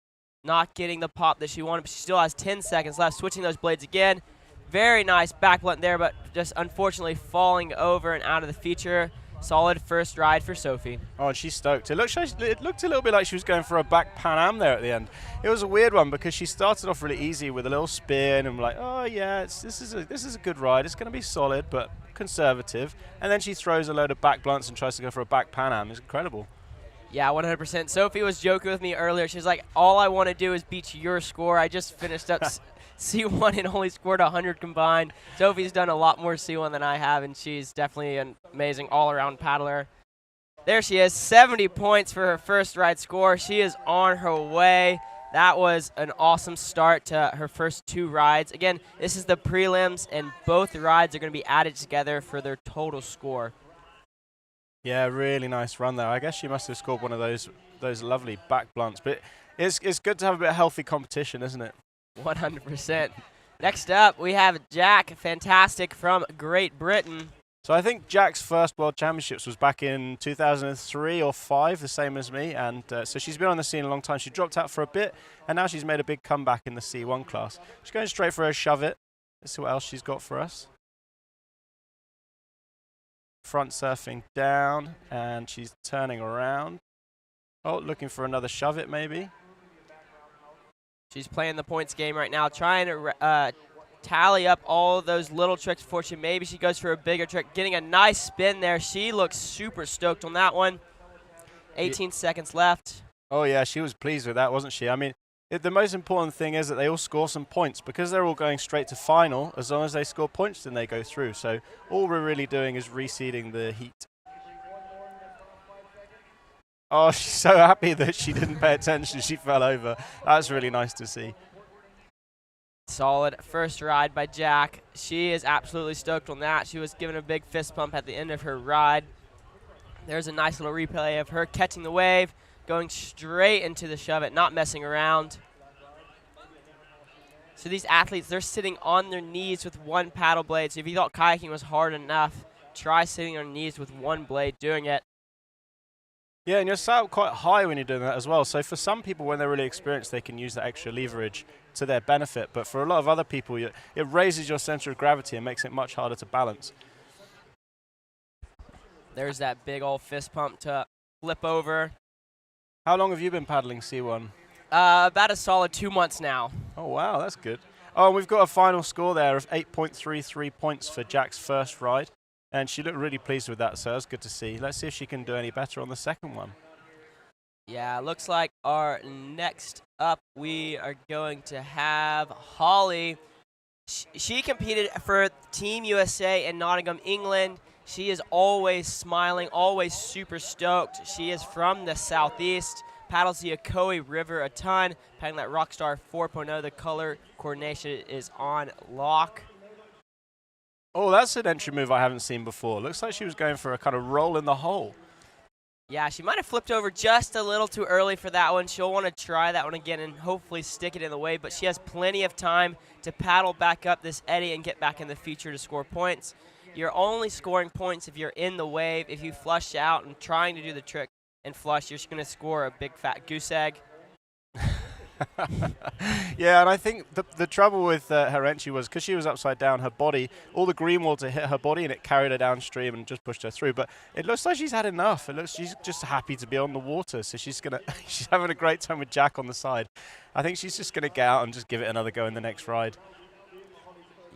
Speaker 1: Not getting the pop that she wanted, but she still has 10 seconds left. Switching those blades again. Very nice back blunt there, but just unfortunately falling over and out of the feature. Solid first ride for Sophie.
Speaker 3: Oh, and she's stoked. It looked a little bit like she was going for a back Pan Am there at the end. It was a weird one because she started off really easy with a little spin and like, oh yeah, this is a good ride. It's going to be solid but conservative. And then she throws a load of back blunts and tries to go for a back Pan Am. It's incredible.
Speaker 1: Yeah, 100%. Sophie was joking with me earlier. She's like, all I want to do is beat your score. I just finished up C1 and only scored 100 combined. Sophie's done a lot more C1 than I have, and she's definitely an amazing all-around paddler. There she is, 70 points for her first ride score. She is on her way. That was an awesome start to her first 2 rides. Again, this is the prelims, and both rides are going to be added together for their total score.
Speaker 3: Yeah, really nice run there. I guess she must have scored one of those lovely back blunts. But it's good to have a bit of healthy competition, isn't it?
Speaker 1: 100%. Next up, we have Jack, fantastic from Great Britain.
Speaker 3: So I think Jack's first World Championships was back in 2003 or 5, the same as me. And so she's been on the scene a long time. She dropped out for a bit, and now she's made a big comeback in the C1 class. She's going straight for her shove it. Let's see what else she's got for us. Front surfing down, and she's turning around. Oh, looking for another shove it maybe.
Speaker 1: She's playing the points game right now, trying to tally up all those little tricks before maybe she goes for a bigger trick. Getting a nice spin there. She looks super stoked on that one. 18 seconds left.
Speaker 3: Oh, yeah, she was pleased with that, wasn't she? I mean, the most important thing is that they all score some points. Because they're all going straight to final, as long as they score points, then they go through. So all we're really doing is reseeding the heat. Oh, she's so happy that she didn't pay attention. She fell over. That's really nice to see.
Speaker 1: Solid first ride by Jack. She is absolutely stoked on that. She was given a big fist pump at the end of her ride. There's a nice little replay of her catching the wave, going straight into the shove it, not messing around. So these athletes, they're sitting on their knees with one paddle blade. So if you thought kayaking was hard enough, try sitting on your knees with one blade doing it.
Speaker 3: Yeah, and you're sat up quite high when you're doing that as well. So for some people, when they're really experienced, they can use that extra leverage to their benefit. But for a lot of other people, it raises your center of gravity and makes it much harder to balance.
Speaker 1: There's that big old fist pump to flip over.
Speaker 3: How long have you been paddling C1?
Speaker 1: About a solid 2 months now.
Speaker 3: Oh, wow, that's good. Oh, and we've got a final score there of 8.33 points for Jack's first ride. And she looked really pleased with that, so that's good to see. Let's see if she can do any better on the second one.
Speaker 1: Yeah, looks like our next up, we are going to have Holly. She competed for Team USA in Nottingham, England. She is always smiling, always super stoked. She is from the southeast, paddles the Ocoee River a ton, paddling that Rockstar 4.0. The color coordination is on lock.
Speaker 3: Oh, that's an entry move I haven't seen before. Looks like she was going for a kind of roll in the hole.
Speaker 1: Yeah, she might have flipped over just a little too early for that one. She'll want to try that one again and hopefully stick it in the wave, but she has plenty of time to paddle back up this eddy and get back in the feature to score points. You're only scoring points if you're in the wave. If you flush out and trying to do the trick and flush, you're just going to score a big fat goose egg.
Speaker 3: Yeah, and I think the trouble with her entry was because she was upside down, her body, all the green water hit her body and it carried her downstream and just pushed her through. But it looks like she's had enough. It looks she's just happy to be on the water, so she's having a great time with Jack on the side. I think she's just gonna get out and just give it another go in the next ride.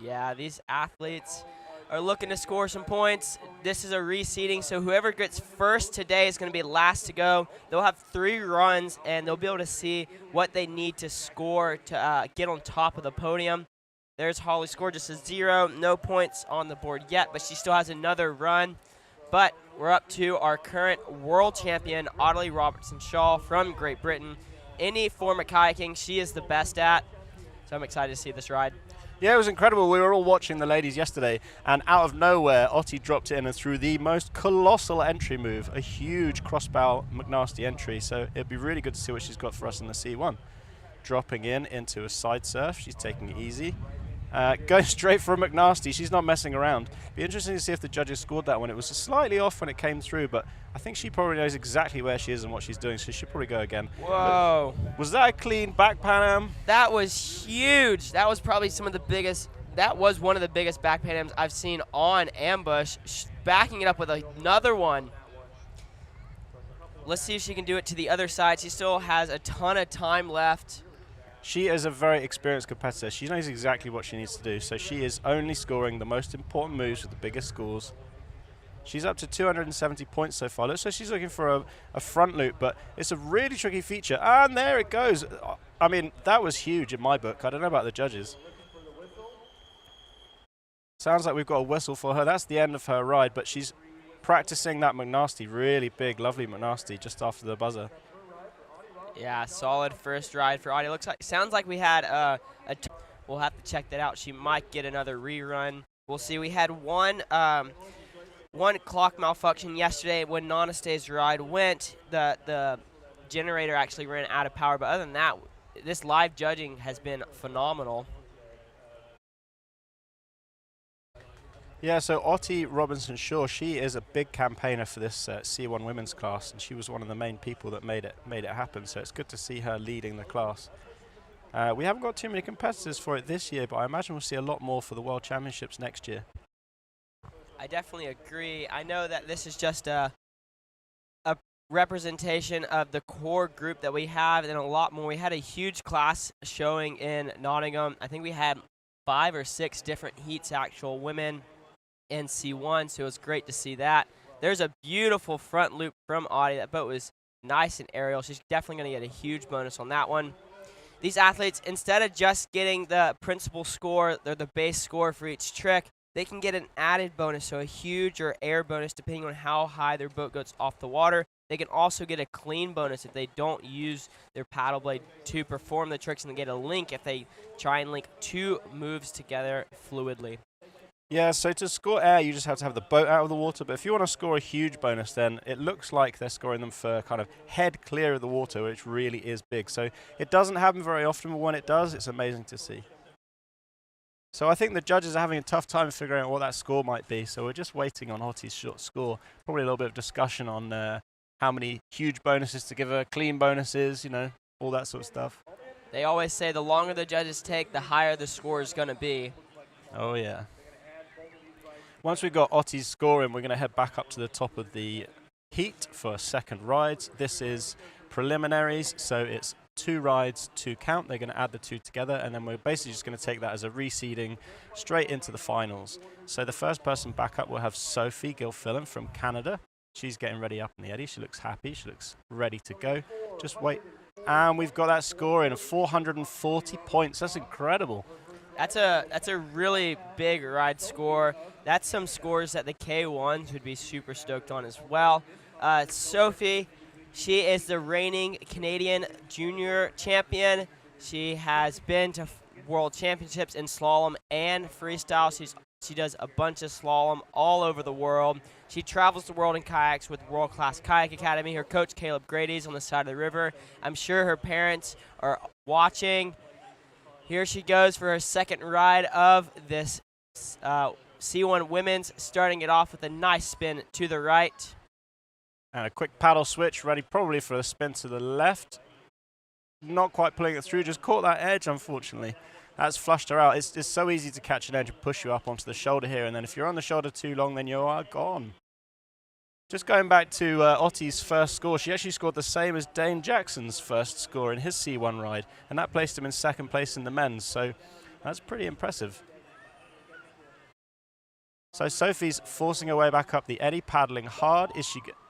Speaker 1: Yeah, these athletes are looking to score some points. This is a reseeding, so whoever gets first today is going to be last to go. They'll have 3 runs, and they'll be able to see what they need to score to get on top of the podium. There's Holly's score, just a 0. No points on the board yet, but she still has another run. But we're up to our current world champion, Audley Robertson-Shaw from Great Britain. Any form of kayaking she is the best at, so I'm excited to see this ride.
Speaker 3: Yeah, it was incredible. We were all watching the ladies yesterday, and out of nowhere, Otti dropped it in and threw the most colossal entry move, a huge crossbow McNasty entry. So it'd be really good to see what she's got for us in the C1. Dropping into a side surf. She's taking it easy. Going straight for a McNasty. She's not messing around. Be interesting to see if the judges scored that one. It was slightly off when it came through, but I think she probably knows exactly where she is and what she's doing, so she should probably go again.
Speaker 1: Whoa.
Speaker 3: But was that a clean back Pan Am?
Speaker 1: That was huge. That was probably some of the biggest. That was one of the biggest back Pan Ams I've seen on ambush. Backing it up with another one. Let's see if she can do it to the other side. She still has a ton of time left.
Speaker 3: She is a very experienced competitor. She knows exactly what she needs to do, so she is only scoring the most important moves with the biggest scores. She's up to 270 points so far. Looks like she's looking for a front loop, but it's a really tricky feature. And there it goes. I mean, that was huge in my book. I don't know about the judges. Sounds like we've got a whistle for her. That's the end of her ride, but she's practicing that McNasty, really big, lovely McNasty just after the buzzer.
Speaker 1: Yeah, solid first ride for Audie. Sounds like we had we'll have to check that out. She might get another rerun. We'll see. We had one clock malfunction yesterday when Nanaste's ride went. The generator actually ran out of power, but other than that, this live judging has been phenomenal.
Speaker 3: Yeah, so Otti Robinson-Shaw, she is a big campaigner for this C1 women's class, and she was one of the main people that made it happen, so it's good to see her leading the class. We haven't got too many competitors for it this year, but I imagine we'll see a lot more for the World Championships next year.
Speaker 1: I definitely agree. I know that this is just a representation of the core group that we have and a lot more. We had a huge class showing in Nottingham. I think we had 5 or 6 different heats, actual women in C1, so it was great to see that. There's a beautiful front loop from Audie. That boat was nice and aerial. She's definitely going to get a huge bonus on that one. These athletes, instead of just getting the principal score, they're the base score for each trick, they can get an added bonus, so a huge or air bonus depending on how high their boat goes off the water. They can also get a clean bonus if they don't use their paddle blade to perform the tricks, and they get a link if they try and link 2 moves together fluidly.
Speaker 3: Yeah, so to score air, you just have to have the boat out of the water, but if you want to score a huge bonus, then it looks like they're scoring them for kind of head clear of the water, which really is big. So it doesn't happen very often, but when it does, it's amazing to see. So I think the judges are having a tough time figuring out what that score might be, so we're just waiting on Otti's short score. Probably a little bit of discussion on how many huge bonuses to give her, clean bonuses, you know, all that sort of stuff.
Speaker 1: They always say the longer the judges take, the higher the score is going to be.
Speaker 3: Oh, yeah. Once we've got Otti's score in, we're going to head back up to the top of the heat for second rides. This is preliminaries, so it's 2 rides, 2 count. They're going to add the 2 together, and then we're basically just going to take that as a reseeding straight into the finals. So the first person back up will have Sophie Gelfillen from Canada. She's getting ready up in the eddy. She looks happy. She looks ready to go. Just wait. And we've got that score in of 440 points. That's incredible.
Speaker 1: That's a really big ride score. That's some scores that the K1s would be super stoked on as well. Sophie, she is the reigning Canadian junior champion. She has been to World Championships in slalom and freestyle. She's She does a bunch of slalom all over the world. She travels the world in kayaks with World Class Kayak Academy. Her coach, Caleb Grady's on the side of the river. I'm sure her parents are watching. Here she goes for her second ride of this C1 Women's, starting it off with a nice spin to the right.
Speaker 3: And a quick paddle switch, ready probably for a spin to the left. Not quite pulling it through, just caught that edge, unfortunately. That's flushed her out. It's so easy to catch an edge and push you up onto the shoulder here, and then if you're on the shoulder too long, then you are gone. Just going back to Otti's first score, she actually scored the same as Dane Jackson's first score in his C1 ride, and that placed him in second place in the men's, so that's pretty impressive. So Sophie's forcing her way back up the eddy, paddling hard.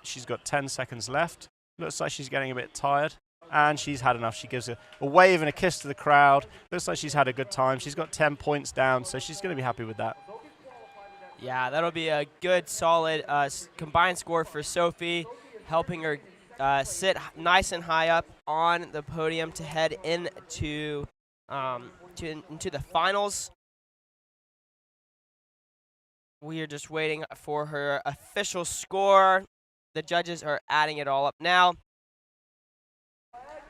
Speaker 3: She's got 10 seconds left. Looks like she's getting a bit tired. And she's had enough. She gives a wave and a kiss to the crowd. Looks like she's had a good time. She's got 10 points down, so she's going to be happy with that.
Speaker 1: Yeah, that'll be a good, solid combined score for Sophie, helping her sit nice and high up on the podium to head into the finals. We are just waiting for her official score. The judges are adding it all up now.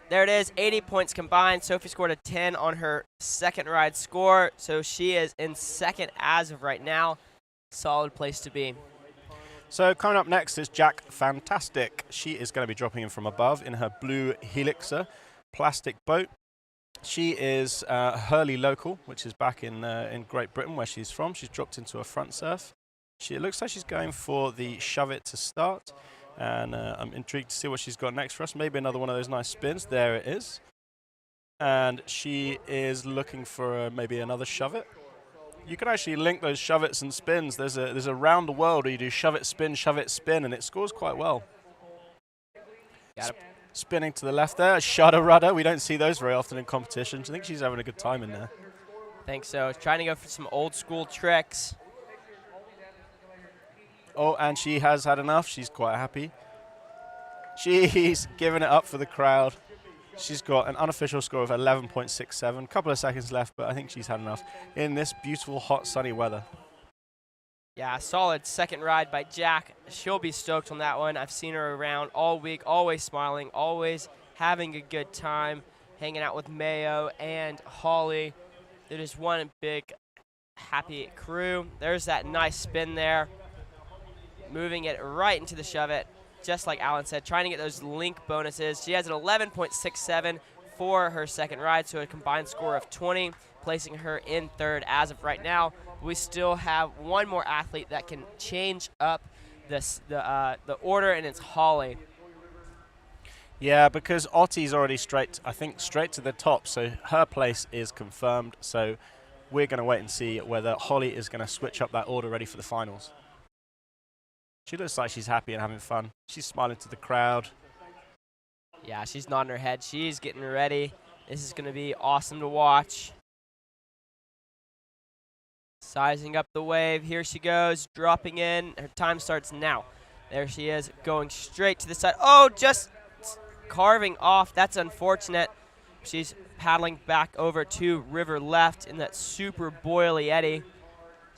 Speaker 1: There it is, 80 points combined. Sophie scored a 10 on her second ride score, so she is in second as of right now. Solid place to be.
Speaker 3: So coming up next is Jack Fantastic. She is going to be dropping in from above in her blue Helixer plastic boat. She is Hurley local, which is back in Great Britain where she's from. She's dropped into a front surf. It looks like she's going for the shove it to start. And I'm intrigued to see what she's got next for us. Maybe another one of those nice spins. There it is. And she is looking for maybe another shove it. You can actually link those shove its and spins. There's a round the world where you do shove it, spin, and it scores quite well. Spinning to the left there, a shudder rudder. We don't see those very often in competitions. I think she's having a good time in there.
Speaker 1: I think so. Trying to go for some old school tricks.
Speaker 3: Oh, and she has had enough. She's quite happy. She's giving it up for the crowd. She's got an unofficial score of 11.67. Couple of seconds left, but I think she's had enough in this beautiful, hot, sunny weather.
Speaker 1: Yeah, solid second ride by Jack. She'll be stoked on that one. I've seen her around all week, always smiling, always having a good time, hanging out with Mayo and Holly. They're just one big, happy crew. There's that nice spin there. Moving it right into the shove it, just like Alan said, trying to get those link bonuses. She has an 11.67 for her second ride, so a combined score of 20, placing her in third as of right now. We still have one more athlete that can change up the order, and it's Holly.
Speaker 3: Yeah, because Otti's already straight to the top, so her place is confirmed. So we're going to wait and see whether Holly is going to switch up that order ready for the finals. She looks like she's happy and having fun. She's smiling to the crowd.
Speaker 1: Yeah, she's nodding her head. She's getting ready. This is going to be awesome to watch. Sizing up the wave. Here she goes, dropping in. Her time starts now. There she is, going straight to the side. Oh, just carving off. That's unfortunate. She's paddling back over to river left in that super boily eddy.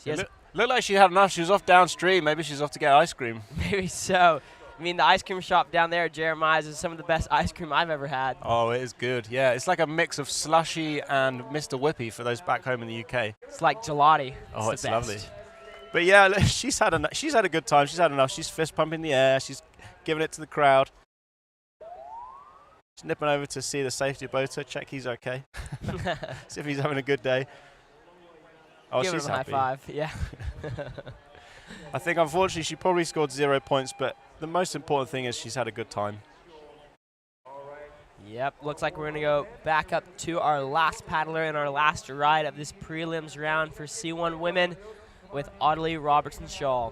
Speaker 1: She has
Speaker 3: Looked like she had enough. She was off downstream. Maybe she's off to get ice cream.
Speaker 1: Maybe so. I mean, the ice cream shop down there at Jeremiah's is some of the best ice cream I've ever had.
Speaker 3: Oh, it is good. Yeah, it's like a mix of slushy and Mr. Whippy for those back home in the UK.
Speaker 1: It's like gelati.
Speaker 3: Oh, it's lovely. But yeah, she's had a good time. She's had enough. She's fist pumping the air. She's giving it to the crowd. She's nipping over to see the safety boater, check he's okay. See if he's having a good day. Oh,
Speaker 1: Give
Speaker 3: she's
Speaker 1: him a
Speaker 3: happy.
Speaker 1: high five. Yeah.
Speaker 3: I think, unfortunately, she probably scored 0 points, but the most important thing is she's had a good time.
Speaker 1: Yep, looks like we're going to go back up to our last paddler in our last ride of this prelims round for C1 women with Audley Robertson-Shaw.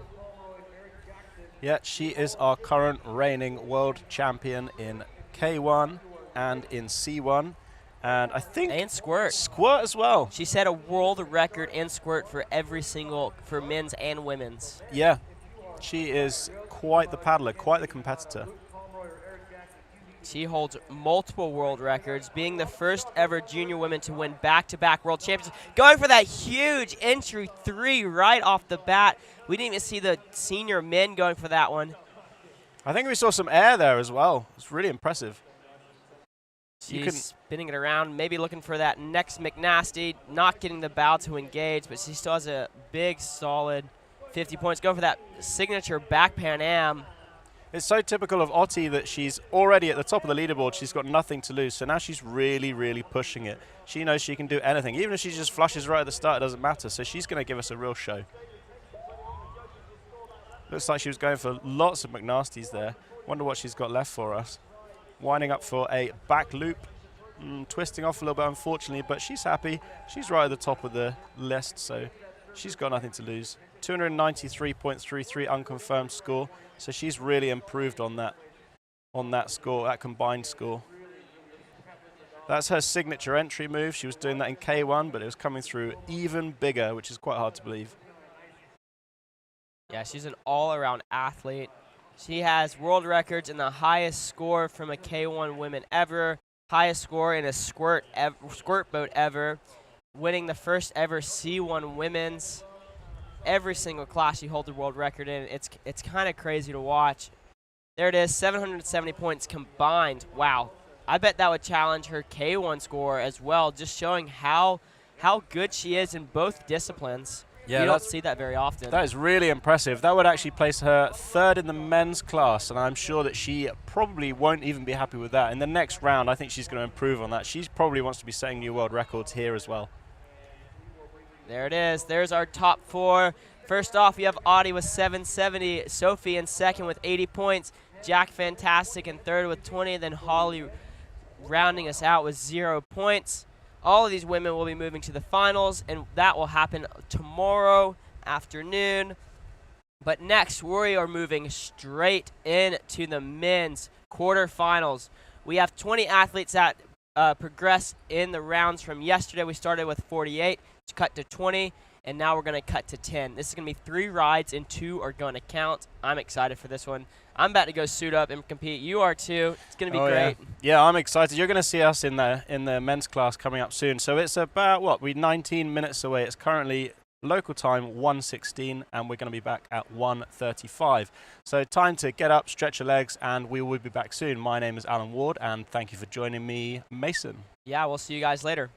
Speaker 3: Yeah, she is our current reigning world champion in K1 and in C1. And I think
Speaker 1: and squirt
Speaker 3: as well.
Speaker 1: She set a world record in squirt for for men's and women's.
Speaker 3: Yeah, she is quite the paddler, quite the competitor.
Speaker 1: She holds multiple world records, being the first ever junior woman to win back-to-back world championships. Going for that huge entry 3 right off the bat. We didn't even see the senior men going for that one.
Speaker 3: I think we saw some air there as well. It's really impressive.
Speaker 1: She's spinning it around, maybe looking for that next McNasty, not getting the bow to engage, but she still has a big, solid 50 points. Going for that signature back Pan Am.
Speaker 3: It's so typical of Otti that she's already at the top of the leaderboard. She's got nothing to lose, so now she's really, really pushing it. She knows she can do anything. Even if she just flushes right at the start, it doesn't matter, so she's going to give us a real show. Looks like she was going for lots of McNasties there. Wonder what she's got left for us. Winding up for a back loop. Twisting off a little bit, unfortunately, but she's happy. She's right at the top of the list, so she's got nothing to lose. 293.33 unconfirmed score, so she's really improved on that score, that combined score. That's her signature entry move. She was doing that in K1, but it was coming through even bigger, which is quite hard to believe.
Speaker 1: Yeah, she's an all-around athlete. She has world records in the highest score from a K1 woman ever, highest score in a squirt boat ever, winning the first ever C1 women's. Every single class she holds a world record in. It's kind of crazy to watch. There it is, 770 points combined. Wow. I bet that would challenge her K1 score as well, just showing how good she is in both disciplines.
Speaker 3: Yeah,
Speaker 1: you don't see that very often.
Speaker 3: That is really impressive. That would actually place her third in the men's class, and I'm sure that she probably won't even be happy with that. In the next round, I think she's going to improve on that. She probably wants to be setting new world records here as well.
Speaker 1: There it is. There's our top 4. First off, we have Audie with 770, Sophie in second with 80 points, Jack Fantastic in third with 20, then Holly rounding us out with 0 points. All of these women will be moving to the finals, and that will happen tomorrow afternoon. But next, we are moving straight into the men's quarterfinals. We have 20 athletes that progressed in the rounds from yesterday. We started with 48, cut to 20, and now we're going to cut to 10. This is going to be 3 rides, and 2 are going to count. I'm excited for this one. I'm about to go suit up and compete. You are too. It's going to be great.
Speaker 3: Yeah, I'm excited. You're going to see us in the men's class coming up soon. So it's about, we're 19 minutes away. It's currently local time 1:16, and we're going to be back at 1:35. So time to get up, stretch your legs, and we will be back soon. My name is Alan Ward, and thank you for joining me, Mason.
Speaker 1: Yeah, we'll see you guys later.